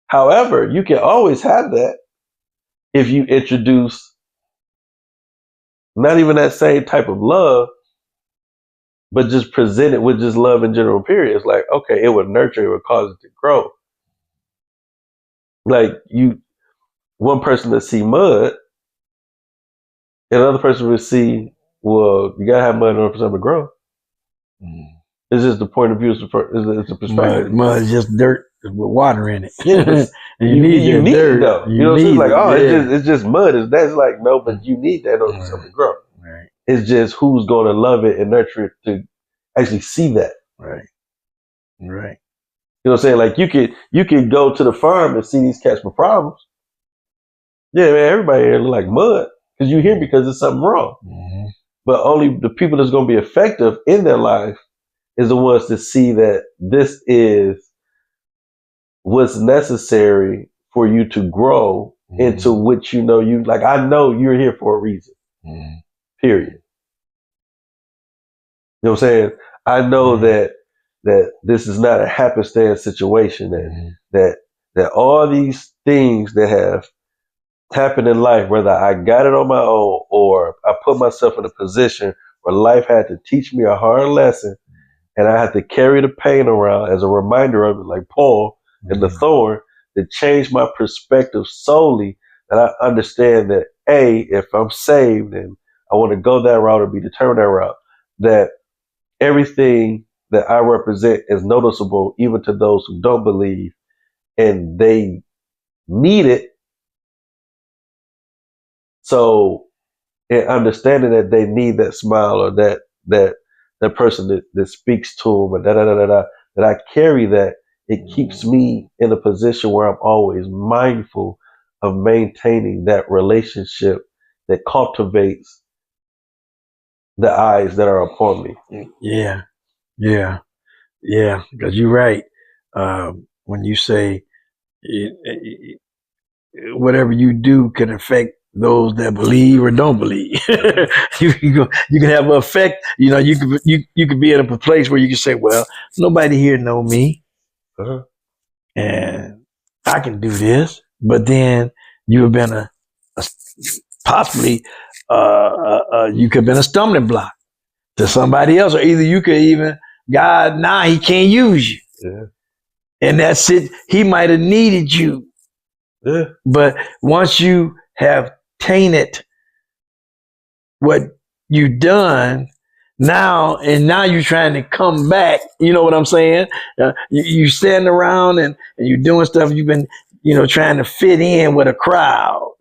However, you can always have that if you introduce not even that same type of love, but just present it with just love in general, period. It's like, okay, it would nurture, it would cause it to grow. Like one person would see mud, and another person would see, well, you gotta have mud in order for something to grow. It's just the point of view, it's the perspective. Mud is just dirt with water in it. Yeah, and you need dirt. It though. You know what I'm saying? Like, oh, it's just mud. That's like, no, but you need that in order for something to grow. Right. It's just who's going to love it and nurture it to actually see that. Right. You know what I'm saying? Like, you could go to the farm and see these cats with problems. Yeah, man, everybody here look like mud because you're here because there's something wrong. Mm-hmm. But only the people that's going to be effective in their life is the ones to see that this is what's necessary for you to grow into which I know you're here for a reason. Period. know what I'm saying? I know that this is not a happenstance situation, that all these things that have happened in life, whether I got it on my own or I put myself in a position where life had to teach me a hard lesson and I had to carry the pain around as a reminder of it, like Paul and the thorn, to change my perspective solely, that I understand that if I'm saved and I want to go that route or be determined that route, that everything that I represent is noticeable even to those who don't believe, and they need it. So, in understanding that they need that smile or that person that speaks to them, and that I carry that, it keeps me in a position where I'm always mindful of maintaining that relationship that cultivates the eyes that are upon me. Yeah, yeah, yeah. Because you're right. When you say whatever you do can affect those that believe or don't believe. You can have an effect. You know, you could be in a place where you can say, "Well, nobody here know me, Uh-huh. and I can do this." But then you have been a possibly you could have been a stumbling block to somebody else, or either you could even God, he can't use you, Yeah. and that's it. He might have needed you. Yeah. But once you have tainted what you've done, now you're trying to come back. You know what I'm saying? You standing around and you're doing stuff. You've been, trying to fit in with a crowd,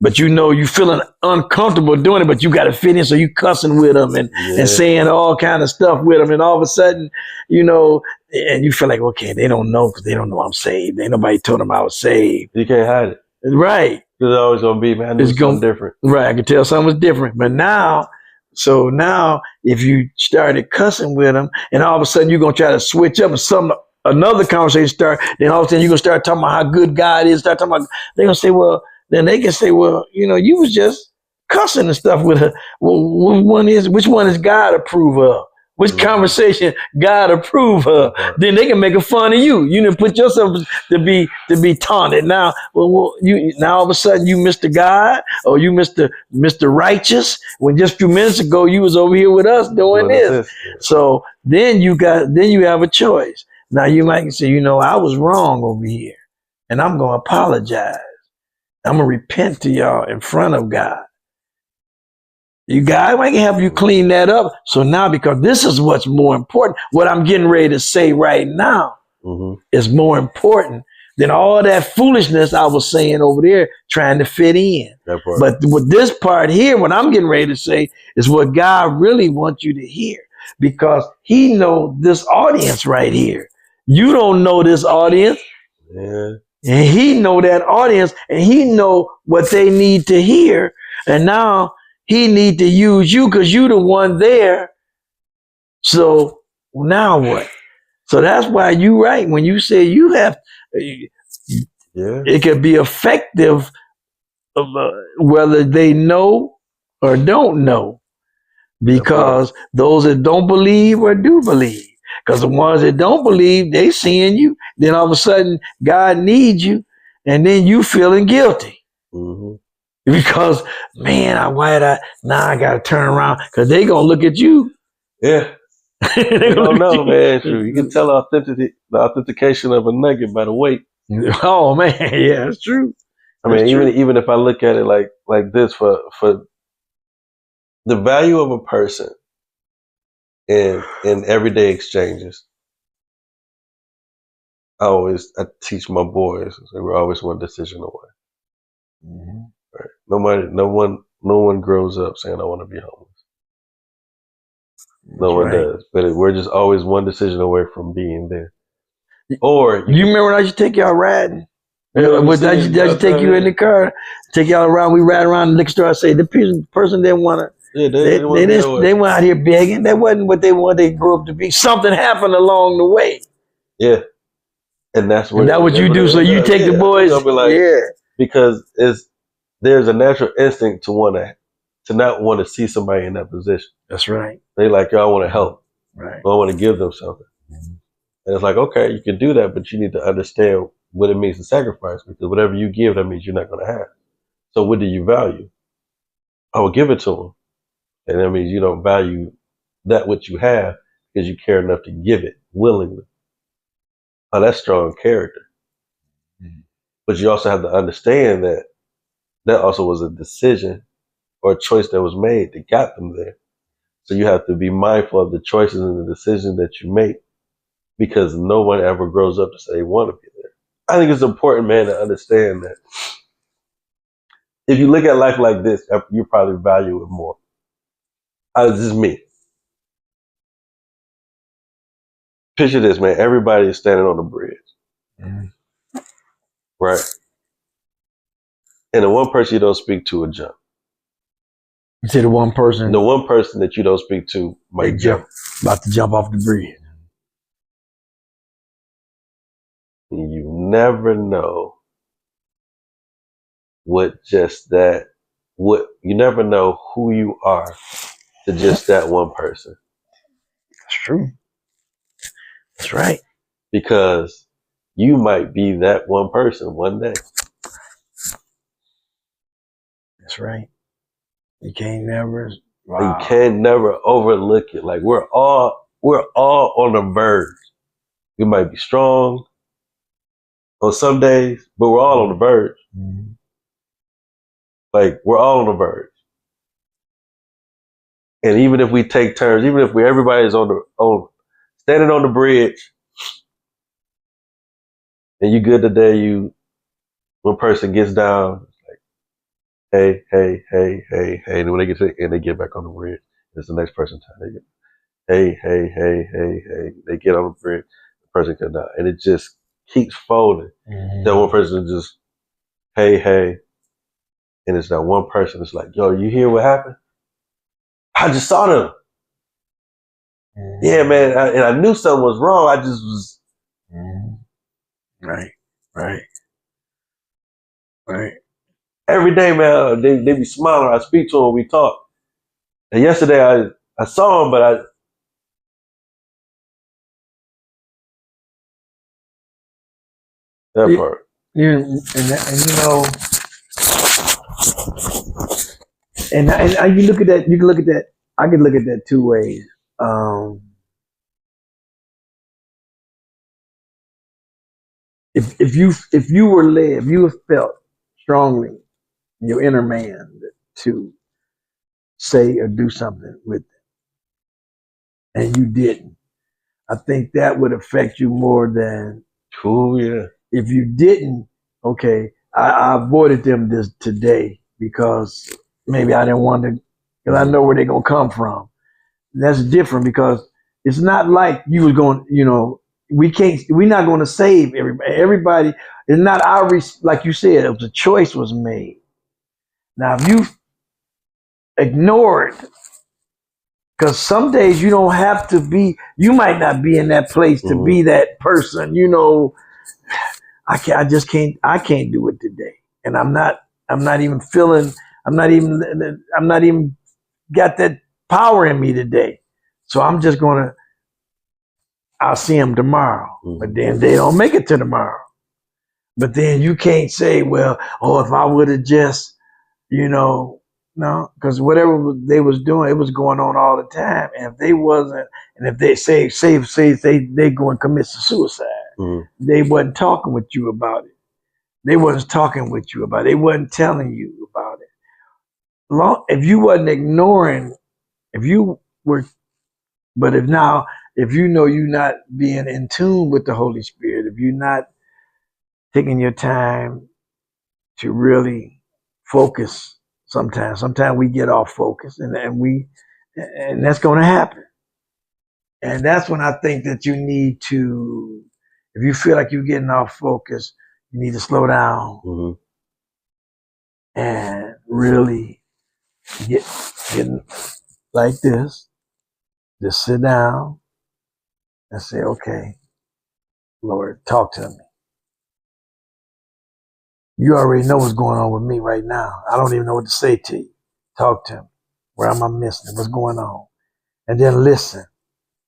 but you feeling uncomfortable doing it. But you got to fit in, so you cussing with them and saying all kind of stuff with them, and all of a sudden, and you feel like, okay, they don't know because they don't know I'm saved. Ain't nobody told them I was saved. You can't hide it. Right. It's always gonna be, man. It's something different. Right. I could tell something was different. But now, if you started cussing with them, and all of a sudden you're gonna try to switch up and another conversation start, then all of a sudden you're gonna start talking about how good God is. Start talking about, they're gonna say, well, then they can say, well, you was just cussing and stuff with her. Well, which one is God approve of? Which conversation God approve of? Then they can make a fun of you. You didn't put yourself to be taunted. Now, now all of a sudden you Mr. God, or you Mr. Righteous, when just a few minutes ago you was over here with us doing this. So then you have a choice. Now you might say, I was wrong over here, and I'm gonna apologize. I'm gonna repent to y'all in front of God. I can help you clean that up. So now, because this is what's more important, what I'm getting ready to say right now is more important than all that foolishness I was saying over there trying to fit in. But with this part here, what I'm getting ready to say is what God really wants you to hear, because he knows this audience right here. You don't know this audience. Yeah. And he know that audience, and he know what they need to hear. And now he need to use you because you the one there. So now what? So that's why you right when you say you have. It could be effective, whether they know or don't know, because those that don't believe or do believe. Because the ones that don't believe, they seeing you. Then all of a sudden, God needs you, and then you feeling guilty. Because, man, now I got to turn around, because they going to look at you. Yeah. They don't know, man. True. You can tell the authentication of a nugget by the weight. Oh, man. Yeah, that's true. I mean, even if I look at it like this, for the value of a person in everyday exchanges, I teach my boys, we're always one decision away. Right? No one grows up saying I want to be homeless. No one does. But we're just always one decision away from being there. Or you remember when I used to take y'all riding? I used to take you in the car, take y'all around. We ride around the liquor store. I say the person didn't want to. Yeah, they went out here begging. That wasn't what they wanted. They grew up to be. Something happened along the way. Yeah, and that's what you do. So you take the boys. Because there's a natural instinct to not want to see somebody in that position. That's right. They like, yo, I want to help. Right. I want to give them something. And it's like, okay, you can do that, but you need to understand what it means to sacrifice, because whatever you give, that means you're not going to have. So what do you value? I will give it to them. And that means you don't value that what you have because you care enough to give it willingly. Oh, that's strong character. Mm-hmm. But you also have to understand that that also was a decision or a choice that was made that got them there. So you have to be mindful of the choices and the decisions that you make, because no one ever grows up to say they want to be there. I think it's important, man, to understand that if you look at life like this, you probably value it more. This is me. Picture this, man. Everybody is standing on the bridge. Mm-hmm. Right? And the one person you don't speak to will jump. You say the one person? The one person that you don't speak to might jump. About to jump off the bridge. And you never know you never know who you are to just that one person. That's true. That's right. Because you might be that one person one day. That's right. You can't never. Wow. You can never overlook it. Like we're all on the verge. We might be strong on some days, but we're all on the verge. Mm-hmm. Like we're all on the verge. And even if we take turns, even if everybody's standing on the bridge, and you good today, one person gets down, it's like, hey, and when they get and they get back on the bridge, it's the next person's time. They get, hey, they get on the bridge, the person comes down, and it just keeps folding. Mm-hmm. That one person just, hey, and it's that one person that's like, yo, you hear what happened? I just saw them. Mm-hmm. Yeah, man, and I knew something was wrong. I just was. Mm-hmm. Right. Every day, man, they be smiling. I speak to them, we talk. And yesterday I saw them, but that part. Yeah, and you look at that. You can look at that. I can look at that two ways. If you were led, if you felt strongly in your inner man to say or do something with them, and you didn't, I think that would affect you more than. Oh yeah. If you didn't, okay, I avoided them today because maybe I didn't want to, because I know where they're gonna come from. And that's different because it's not like you was going, we're not going to save everybody. Everybody is not like you said, it was a choice was made. Now, if you ignore it, because some days you don't have to be, you might not be in that place to be that person, I can't do it today. And I'm not even got that power in me today. So I'm just I'll see them tomorrow. Mm-hmm. But then they don't make it to tomorrow. But then you can't say, well, if I would have just, no, because whatever they was doing, it was going on all the time. And if they wasn't, and if they say they go and commit suicide, mm-hmm. They wasn't talking with you about it. They wasn't talking with you about it. They wasn't telling you about it. If you wasn't ignoring, if you were, but if you know you're not being in tune with the Holy Spirit, if you're not taking your time to really focus, sometimes we get off focus, and that's going to happen. And that's when I think that you need to, if you feel like you're getting off focus, you need to slow down. Mm-hmm. And really get like this, just sit down and say, okay, Lord, talk to me. You already know what's going on with me right now. I don't even know what to say to you. Talk to me. Where am I missing? What's going on? and then listen.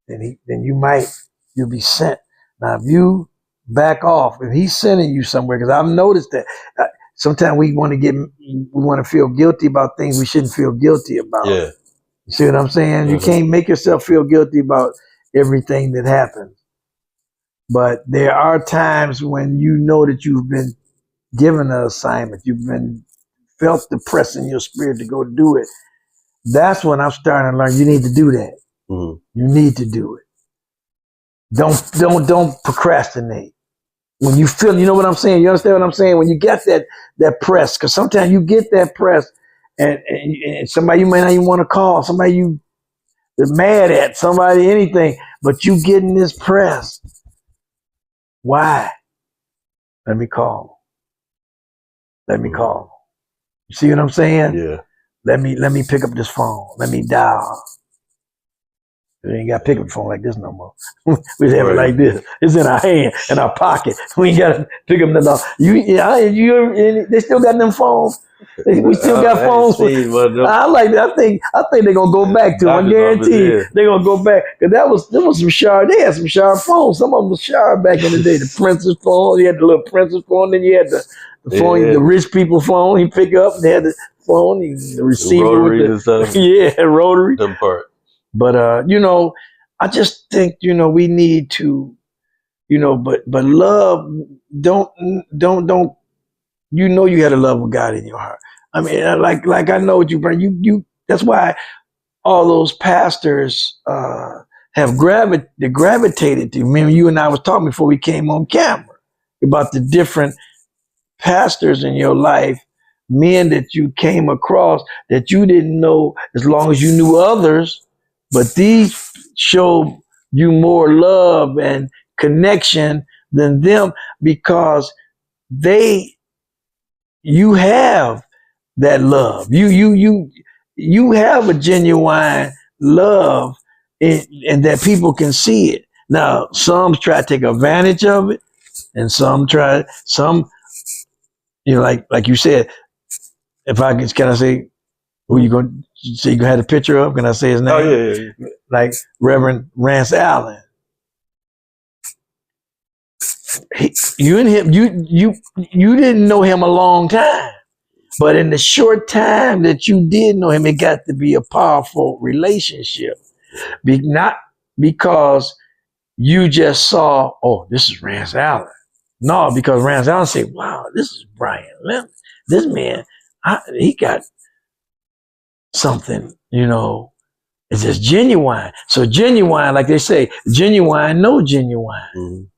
Then you'll be sent. Now, if you back off, if he's sending you somewhere, because I've noticed that sometimes we want to feel guilty about things we shouldn't feel guilty about. Yeah. You see what I'm saying? You can't make yourself feel guilty about everything that happens. But there are times when you know that you've been given an assignment, you've been felt the press in your spirit to go do it. That's when I'm starting to learn you need to do that. You need to do it. Don't procrastinate. When you feel, you know what I'm saying? You understand what I'm saying? When you get that press, because sometimes you get that press and somebody you may not even want to call, somebody you are mad at, somebody, anything, but you getting this press. Why? Let me call. Let me call. You see what I'm saying? Yeah. Let me pick up this phone. Let me dial. We ain't got to pick up the phone like this no more. We have it like this. It's in our hand, in our pocket. We ain't got to pick up the they still got them phones. We still got phones. I like that. I think they're gonna go back to them. I guarantee they're gonna go back. Cause there was some sharp. They had some sharp phones. Some of them was sharp back in the day. The Princess phone. You had the little Princess phone. Then you had the phone, the rich people phone. He pick up. They had the phone. The receiver with and stuff. Yeah, rotary. Them part. But I just think we need to, but love. Don't. You had a love of God in your heart. I mean, like I know what you bring. You. That's why all those pastors have gravitated to. Remember, you and I was talking before we came on camera about the different pastors in your life, men that you came across that you didn't know as long as you knew others. But these show you more love and connection than them because you have that love. You have a genuine love and that people can see it. Now, some try to take advantage of it and some, like you said, can I say, who you going to say you had a picture of? Can I say his name? Oh, yeah. Like Reverend Rance Allen. You and him, you didn't know him a long time. But in the short time that you did know him, it got to be a powerful relationship. Not because you just saw, oh, this is Rance Allen. No, because Rance Allen said, wow, this is Brian Lemon. This man, he got something, it's just genuine. So genuine, like they say, genuine, no genuine.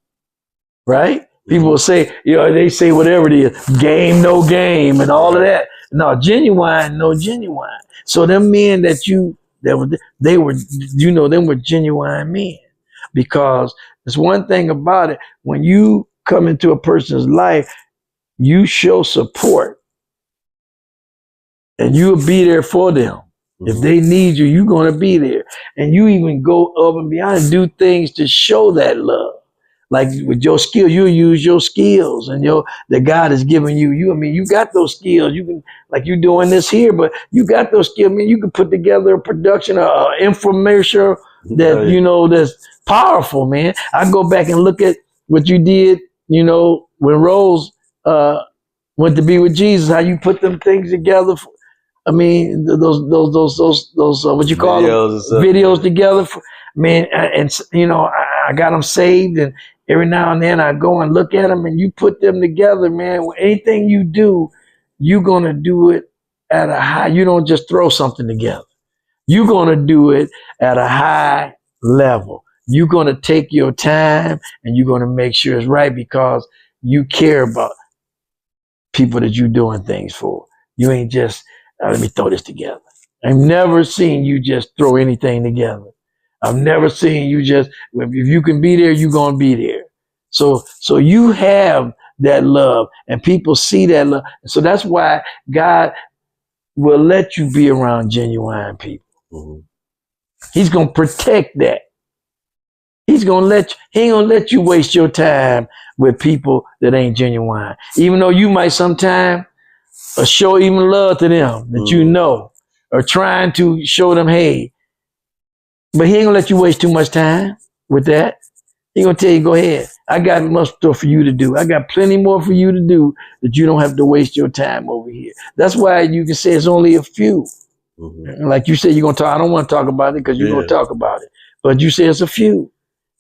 Right? People will say, they say whatever it is, game, no game, and all of that. No, genuine, no genuine. So them men them were genuine men. Because there's one thing about it, when you come into a person's life, you show support and you'll be there for them. If they need you, you're going to be there. And you even go up and beyond and do things to show that love. Like with your skill, you'll use your skills and that God has given you. You got those skills. You can, like you doing this here, but you got those skills. You can put together a production, infomercial that, that's powerful, man. I go back and look at what you did, when Rose went to be with Jesus, how you put them things together. Those what you call videos them? Videos together. I got them saved, and every now and then I go and look at them, and you put them together, man. Anything you do, you're gonna do it at a high. You don't just throw something together. You're gonna do it at a high level. You're gonna take your time, and you're gonna make sure it's right because you care about people that you're doing things for. You ain't just let me throw this together. I've never seen you just throw anything together. I've never seen you just, if you can be there, you're going to be there. So you have that love and people see that love. So that's why God will let you be around genuine people. He's going to protect that. He ain't going to let you waste your time with people that ain't genuine. Even though you might sometime show even love to them that or trying to show them, hey, But he ain't gonna let you waste too much time with that. He gonna tell you, go ahead. I got much stuff for you to do. I got plenty more for you to do that you don't have to waste your time over here. That's why you can say it's only a few. Like you said, you're gonna talk. I don't want to talk about it because you're gonna talk about it. But you say it's a few,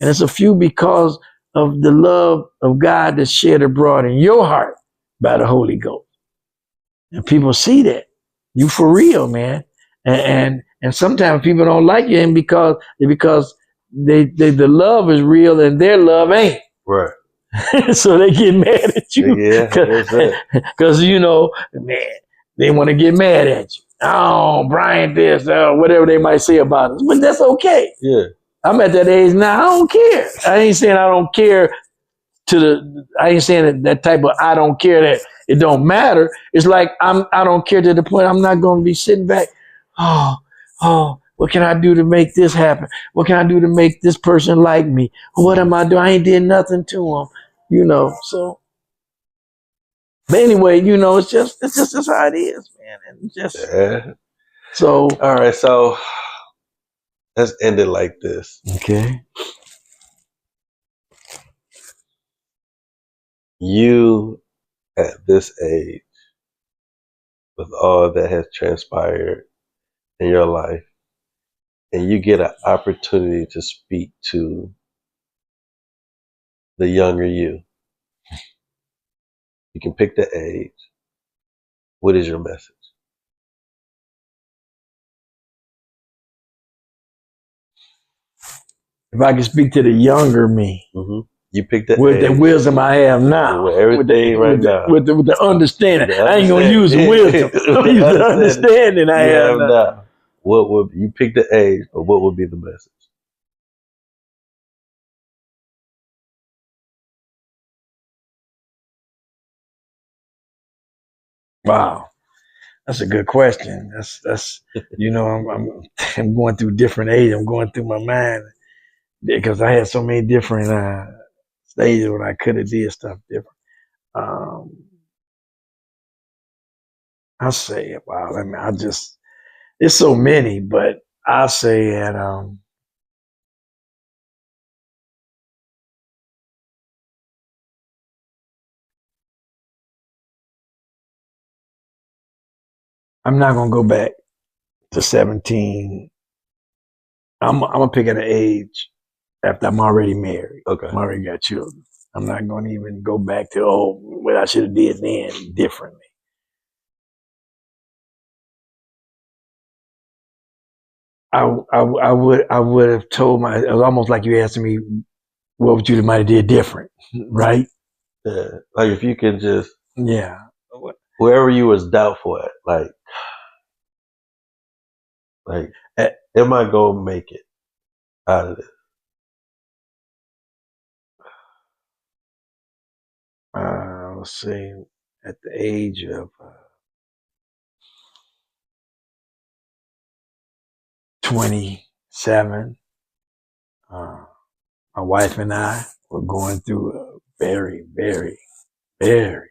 and it's a few because of the love of God that's shed abroad in your heart by the Holy Ghost. And people see that you for real, man. And sometimes people don't like you, and because they the love is real and their love ain't. Right. So they get mad at you. Yeah, because you know, man, they want to get mad at you. Oh, Brian, this, whatever they might say about us, but that's okay. Yeah. I'm at that age now. I don't care. I ain't saying I don't care I ain't saying that type of I don't care that it don't matter. It's like I don't care to the point I'm not going to be sitting back. Oh, what can I do to make this happen? What can I do to make this person like me? What am I doing? I ain't did nothing to them, you know. So, but anyway, you know, it's just how it is, man. And just so. All right, so let's end it like this. Okay. You at this age, with all that has transpired in your life, and you get an opportunity to speak to the younger you. You can pick the age. What is your message? If I could speak to the younger me, you pick the with age. the wisdom I have now, with everything now, with the understanding. I ain't gonna use the wisdom. I'm gonna use the understanding I have now. What would you pick the age? But what would be the message? Wow, that's a good question. That's you know I'm going through different age. I'm going through my mind because I had so many different stages when I could have did stuff different. I say, wow, I mean, it's so many, but I say that I'm not gonna go back to 17. I'm gonna pick an age after I'm already married. Okay. I'm already got children. I'm not gonna even go back to what I should have did then differently. I would have told it was almost like you asking me what would you might have did different, right? Yeah. Like if you could just wherever you was doubtful at, like am I gonna make it out of this? Let's see, at the age of 27, my wife and I were going through a very, very, very, I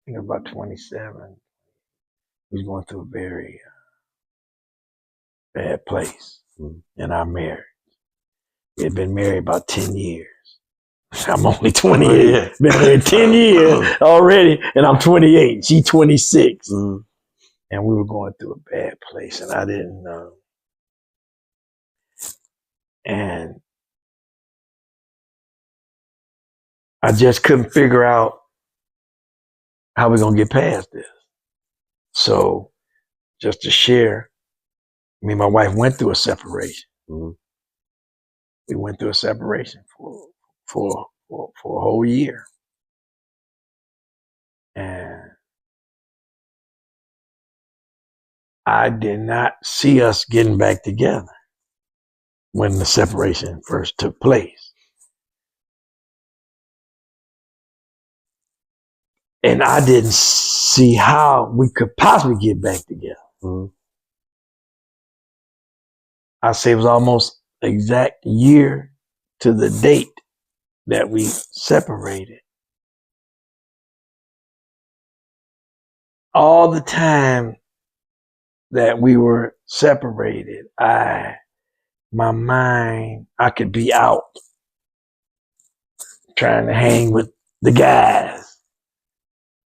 think about 27, we was going through a very bad place in our marriage. We had been married about 10 years. I'm only 28. Oh, yeah. Been married 10 years already, and I'm 28. She's 26. And we were going through a bad place, and I didn't know. And I just couldn't figure out how we're going to get past this. So, just to share, me and my wife went through a separation. We went through a separation for a whole year. And I did not see us getting back together when the separation first took place. And I didn't see how we could possibly get back together. I say it was almost exact year to the date that we separated. All the time that we were separated, I my mind, I could be out trying to hang with the guys.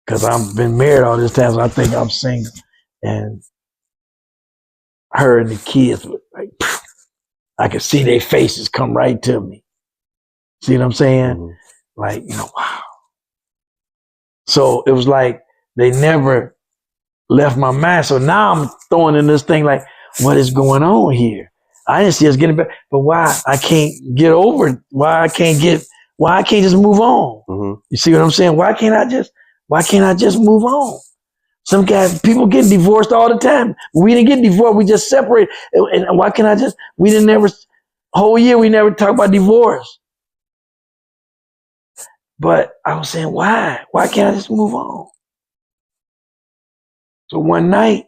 Because I've been married all this time, so I think I'm single. And her and the kids were like, I could see their faces come right to me. See what I'm saying? Mm-hmm. Like, wow. So it was like they never left my mind. So now I'm throwing in this thing like, what is going on here? I didn't see us getting back, but why I can't get over it? Why I can't just move on? Mm-hmm. You see what I'm saying? Why can't I just move on? Some guys, people get divorced all the time. We didn't get divorced. We just separated. And why can't we didn't never, whole year we never talk about divorce. But I was saying, why? Why can't I just move on? So one night,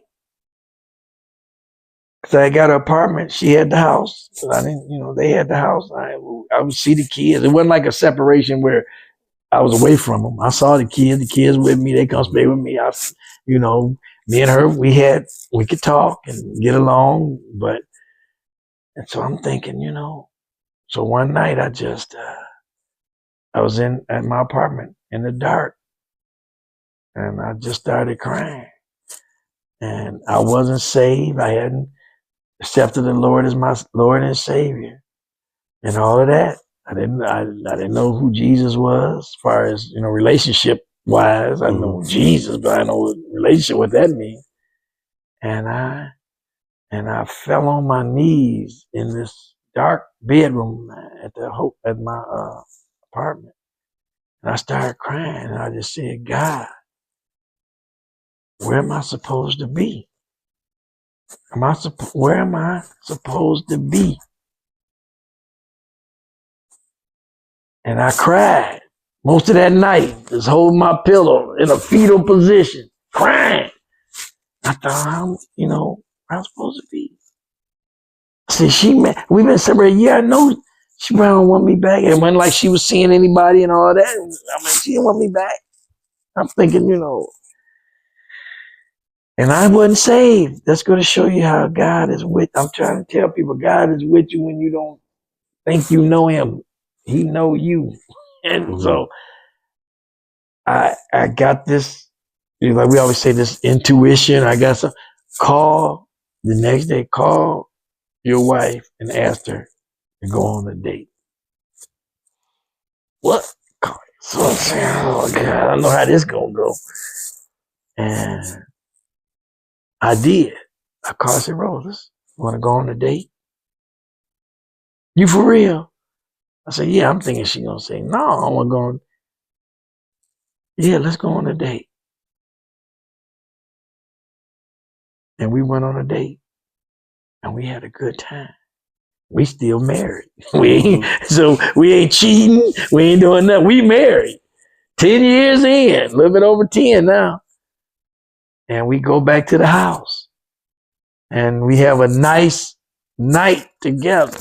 because I got an apartment, she had the house. So I didn't, they had the house. I would see the kids. It wasn't like a separation where I was away from them. I saw the kids with me. They come stay with me. Me and her, we could talk and get along. And so I'm thinking, so one night I was at my apartment in the dark and I just started crying. And I wasn't saved. I hadn't accepted the Lord as my Lord and Savior and all of that. I didn't know who Jesus was as far as, relationship wise. I know Jesus, but I know relationship, what that means. And I fell on my knees in this dark bedroom at my apartment. And I started crying and I just said, God, where am I supposed to be? Where am I supposed to be? And I cried most of that night, just holding my pillow in a fetal position, crying. I thought, where I'm supposed to be. I said, we've been separated. Yeah, I know she probably don't want me back. It wasn't like she was seeing anybody and all that. She didn't want me back. I'm thinking, and I wasn't saved. That's going to show you how God is with. I'm trying to tell people God is with you when you don't think you know him. He know you. And so I got this, like we always say, this intuition. I got some the next day, call your wife and ask her to go on a date. What? So I'm saying, oh God, I don't know how this gonna go. And I did. I called and said, Rose, you wanna go on a date? You for real? I said, yeah, I'm thinking she gonna say, no, I wanna go on. Yeah, let's go on a date. And we went on a date and we had a good time. We still married. So we ain't cheating. We ain't doing nothing. We married. 10 years in, a little bit over 10 now. And we go back to the house and we have a nice night together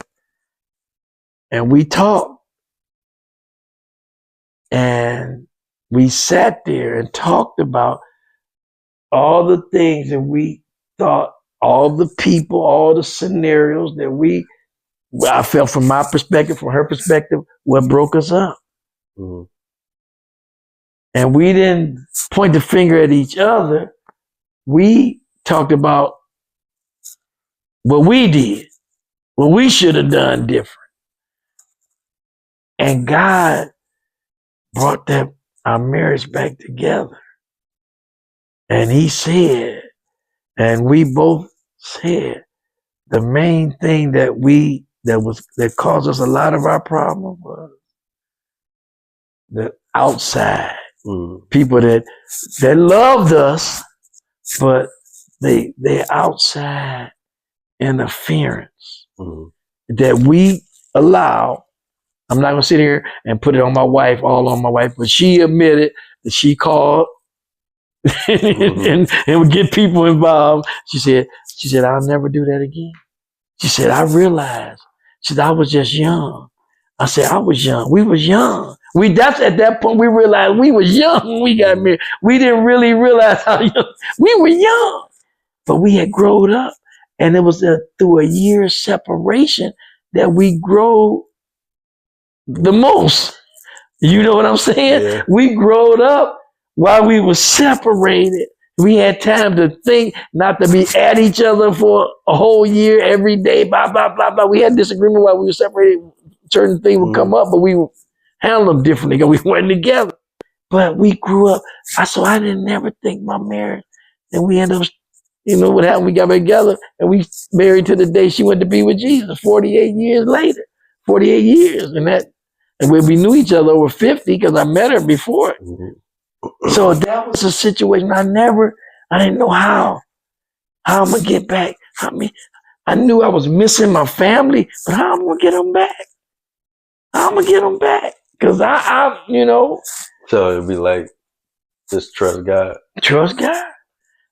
and we talk and we sat there and talked about all the things that we thought, all the people, all the scenarios that I felt from my perspective, from her perspective, what broke us up. Mm-hmm. And we didn't point the finger at each other. We talked about what we did, what we should have done different. And God brought our marriage back together. And he said, and we both said, the main thing that caused us a lot of our problems was the outside people that loved us, but they outside interference that we allow. I'm not gonna sit here and put it on my wife, all on my wife, but she admitted that she called and would get people involved. She said, I'll never do that again. She said, I realized. She said, I was just young. I said, I was young. We was young. That's at that point we realized we was young when we got married. We didn't really realize how young we were young, but we had grown up, and it was through a year's separation that we grow the most. You know what I'm saying? Yeah. We growed up while we were separated. We had time to think, not to be at each other for a whole year, every day, blah, blah, blah, blah. We had disagreement while we were separated. Certain things would come up, but we would handle them differently because we weren't together. But we grew up. So I didn't never think my marriage. And we ended up, what happened? We got back together and we married to the day she went to be with Jesus, 48 years later. 48 years. And we knew each other over 50 because I met her before. So that was a situation I didn't know how I'm going to get back. I knew I was missing my family, but how I'm going to get them back? How I'm going to get them back? Because So it'd be like, just trust God. Trust God.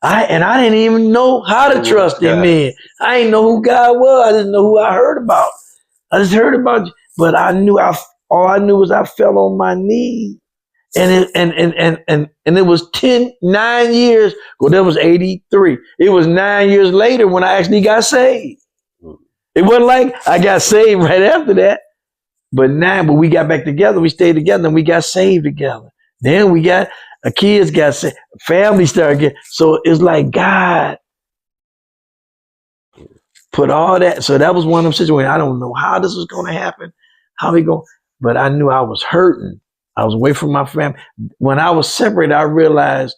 I didn't even know how to trust him then. I didn't know who God was. I didn't know who I heard about. I just heard about you. But all I knew was I fell on my knees. And it was 9 years. Well, that was 83. It was 9 years later when I actually got saved. It wasn't like I got saved right after that. But we got back together. We stayed together and we got saved together. Then our kids got saved. Family started getting. So it's like God put all that. So that was one of them situations. I don't know how this was going to happen. But I knew I was hurting. I was away from my family. When I was separated, I realized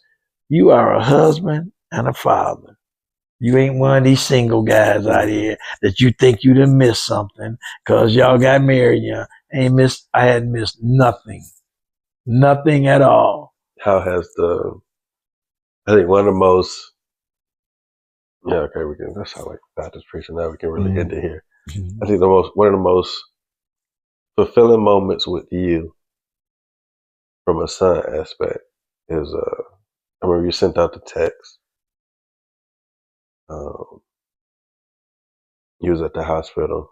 you are a husband and a father. You ain't one of these single guys out here that you think you done missed something because y'all got married young. I hadn't missed nothing. Nothing at all. How has I think one of the most, that's how like Baptist preaching now we can really end it here. I think one of the most fulfilling moments with you from a son aspect is I remember you sent out the text. You was at the hospital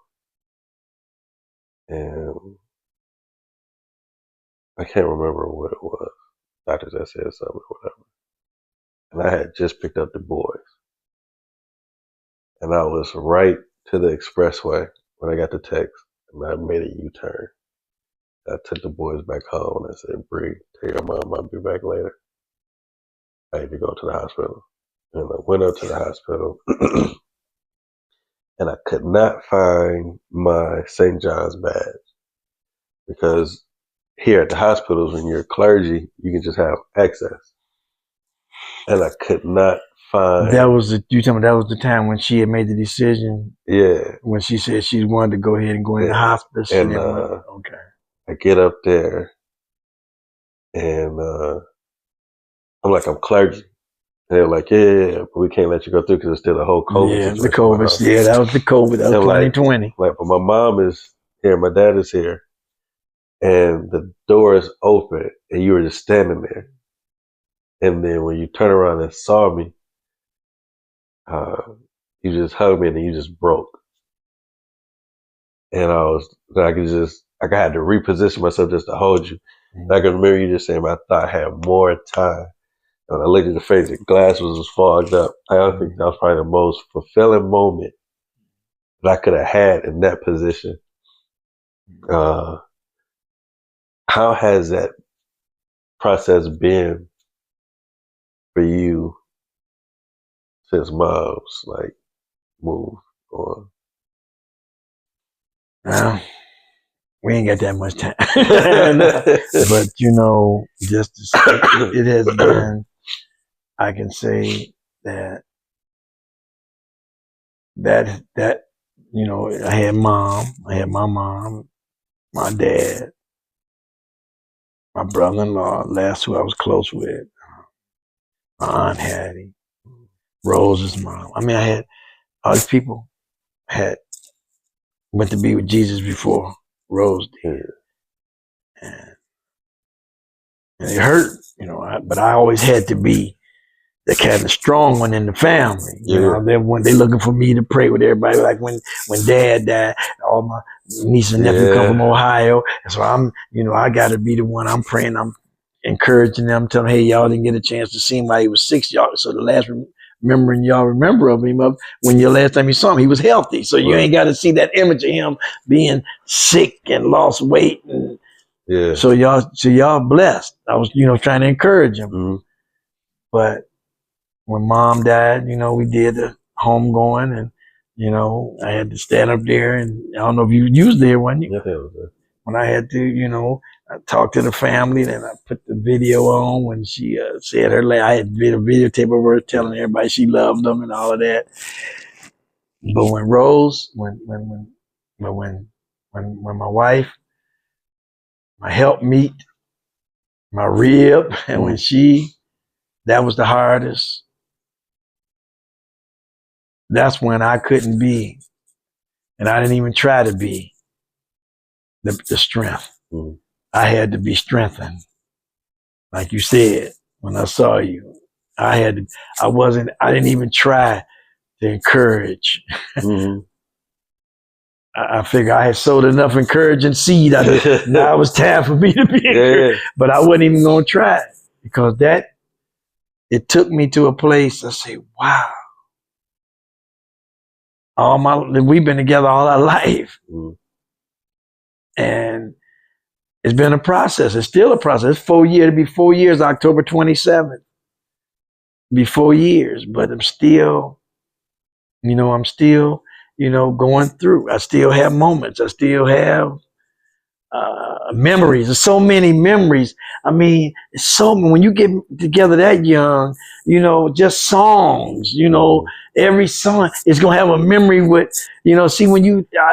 and I can't remember what it was. Doctor just said something or whatever. And I had just picked up the boys. And I was right to the expressway when I got the text and I made a U-turn. I took the boys back home and I said, Bree, tell your mom I'll be back later. I had to go to the hospital. And I went up to the hospital and I could not find my St. John's badge because here at the hospitals, when you're clergy, you can just have access. And I could not find. That was the time when she had made the decision. Yeah. When she said she wanted to go ahead and go in the hospice. And okay. I get up there and I'm like, I'm clergy. And they're like, yeah, but we can't let you go through because it's still a whole COVID. Yeah, the COVID. Yeah, that was the COVID. That was 2020. But my mom is here, my dad is here, and the door is open, and you were just standing there. And then when you turn around and saw me, you just hugged me, and then you just broke. And I had to reposition myself just to hold you. Mm-hmm. I can remember you just saying, I thought I had more time. When I looked at the face, the glass was fogged up. I think that was probably the most fulfilling moment that I could have had in that position. How has that process been for you since mom's moved on? Well, we ain't got that much time. But just to say, it has been, I can say that I had my mom, my dad, my brother-in-law, last who I was close with, my Aunt Hattie, Rose's mom. I mean, I had all these people went to be with Jesus before Rose did. And it hurt, but I always had to be the kind of strong one in the family. When they looking for me to pray with everybody, like when Dad died, all my niece and nephew come from Ohio. And so I got to be the one. I'm praying, I'm encouraging them, telling them, hey, y'all didn't get a chance to see him while he was 6 y'all. So the last y'all remember of him of when your last time you saw him. He was healthy. So you ain't got to see that image of him being sick and lost weight. And so y'all blessed. I was, trying to encourage him. Mm-hmm. But when mom died, we did the homegoing, and, I had to stand up there, and I don't know if you was there, wasn't you? Yeah, I was there. When I had to, I talked to the family, then I put the video on when she said I had a videotape of her telling everybody she loved them and all of that. But when Rose, when my wife, my helpmeet, my rib, and when that was the hardest. That's when I couldn't be, and I didn't even try to be the strength. Mm. I had to be strengthened. Like you said, when I saw you, I didn't even try to encourage. Mm-hmm. I figured I had sowed enough encouraging seed. Now it was time for me to be encouraged. Yeah. But I wasn't even going to try it because it took me to a place I say, wow. We've been together all our life. Mm. And it's been a process. It's still a process. It's 4 years. It'll be 4 years, October 27th. Be 4 years, but I'm still, going through. I still have moments. I still have memories. There's so many memories. I mean, when you get together that young, just songs, every song is going to have a memory with, see, I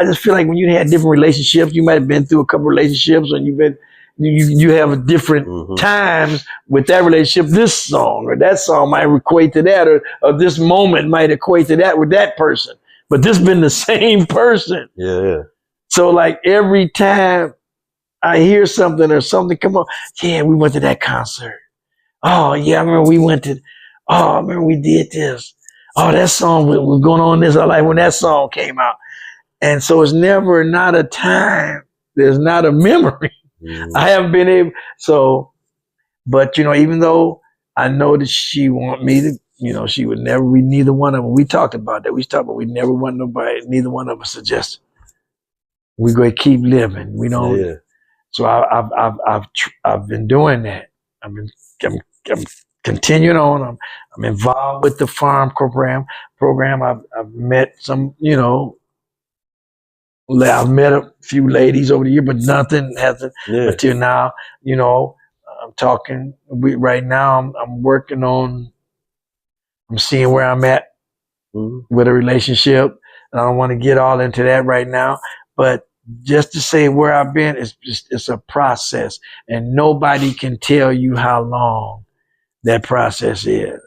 just feel like when you had different relationships, you might have been through a couple relationships and you have a different times with that relationship. This song or that song might equate to that, or this moment might equate to that with that person, but this been the same person. Yeah. So like every time I hear something or something come up, yeah, we went to that concert. Oh yeah, I remember I remember we did this. Oh, that song was going on this. I like when that song came out. And so it's never not a time. There's not a memory. Mm-hmm. I haven't been able. So, but even though I know that she want me to, she would never. We neither one of them. We talked about that. We never want nobody. Neither one of us suggest we going to keep living. We don't. Yeah. So I've been doing that. I'm continuing on. I'm involved with the farm program. I've met some, I've met a few ladies over the year, but nothing hasn't until now. I'm talking. Right now, I'm working on. I'm seeing where I'm at with a relationship, and I don't want to get all into that right now. But just to say where I've been, it's a process, and nobody can tell you how long that process is.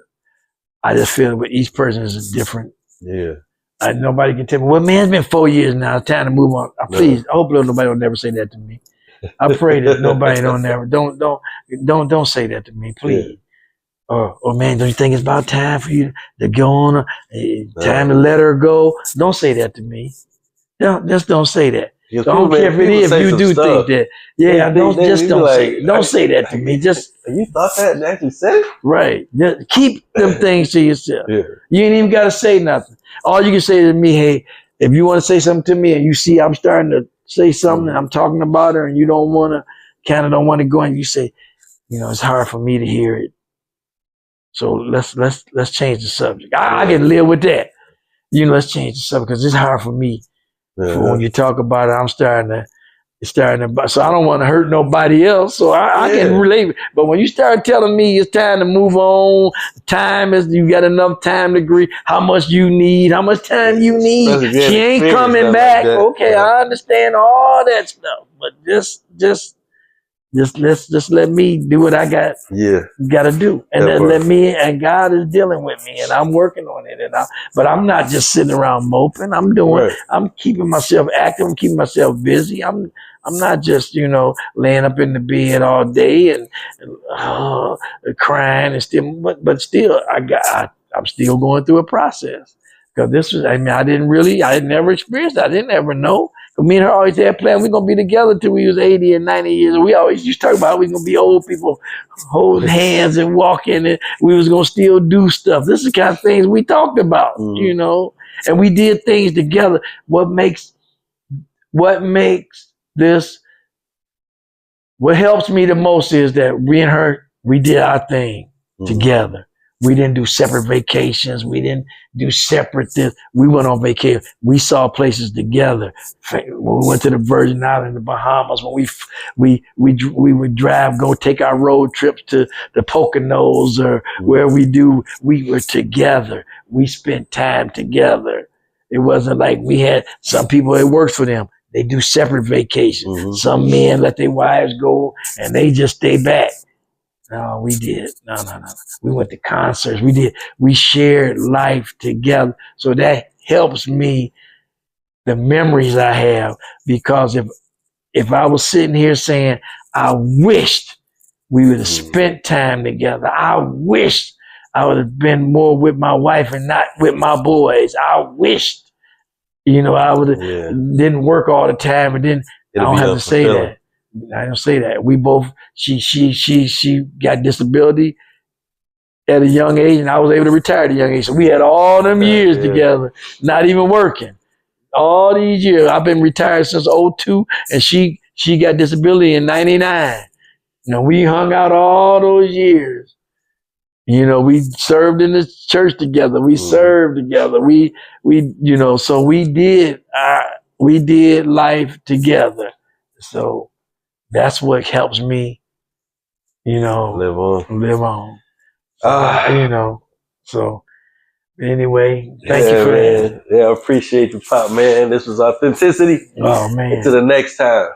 I just feel with each person is different. Yeah. Nobody can tell me, well, man, it's been 4 years now. It's time to move on. Please, I hope nobody will never say that to me. I pray that nobody don't say that to me, please. Yeah. Or man, don't you think it's about time for you to go on? Time to let her go? Don't say that to me. Just don't say that. So I don't care if it is. If you do think that, don't say that to me. Just you thought that and actually said it, right? Just keep them things to yourself. Yeah. You ain't even got to say nothing. All you can say to me, hey, if you want to say something to me and you see I'm starting to say something and I'm talking about her and you don't want to go and you say, it's hard for me to hear it. So let's change the subject. I can live with that. Let's change the subject because it's hard for me. When you talk about it, I'm starting to, so I don't want to hurt nobody else. So I can relate. But when you start telling me it's time to move on, you got enough time to agree how much you need, how much time you need. She ain't coming back. Like okay, I understand all that stuff. But just let me do what I got to do. And then let me, and God is dealing with me and I'm working on it. But I'm not just sitting around moping. I'm keeping myself active. I'm keeping myself busy. I'm not just, laying up in the bed all day and crying and still, but still I'm still going through a process. Because I had never experienced that. I didn't ever know. Me and her always had plans. We're gonna be together till we was 80 and 90 years. We always used to talk about how we gonna be old people holding hands and walking, and we was gonna still do stuff. This is the kind of things we talked about, and we did things together. What makes this, what helps me the most is that we and her, we did our thing together. We didn't do separate vacations. We didn't do separate this. We went on vacation. We saw places together. When we went to the Virgin Islands, the Bahamas, when we would drive, go take our road trips to the Poconos or where we were together. We spent time together. It wasn't like we had some people, it works for them. They do separate vacations. Some men let their wives go and they just stay back. No, we did. No. We went to concerts. We shared life together. So that helps me, the memories I have, because if I was sitting here saying, I wished we would have spent time together. I wished I would have been more with my wife and not with my boys. I wished, I would have didn't work all the time and then I don't have to say that. I don't say that. We both, she got disability at a young age and I was able to retire at a young age. So we had all them years together, not even working. All these years. I've been retired since '02 and she got disability in '99. We hung out all those years. We served in the church together. We served together. So we did life together. So that's what helps me, live on. So anyway, thank you for that. Yeah, I appreciate you, Pop, man. This was authenticity. Oh, man. Until the next time.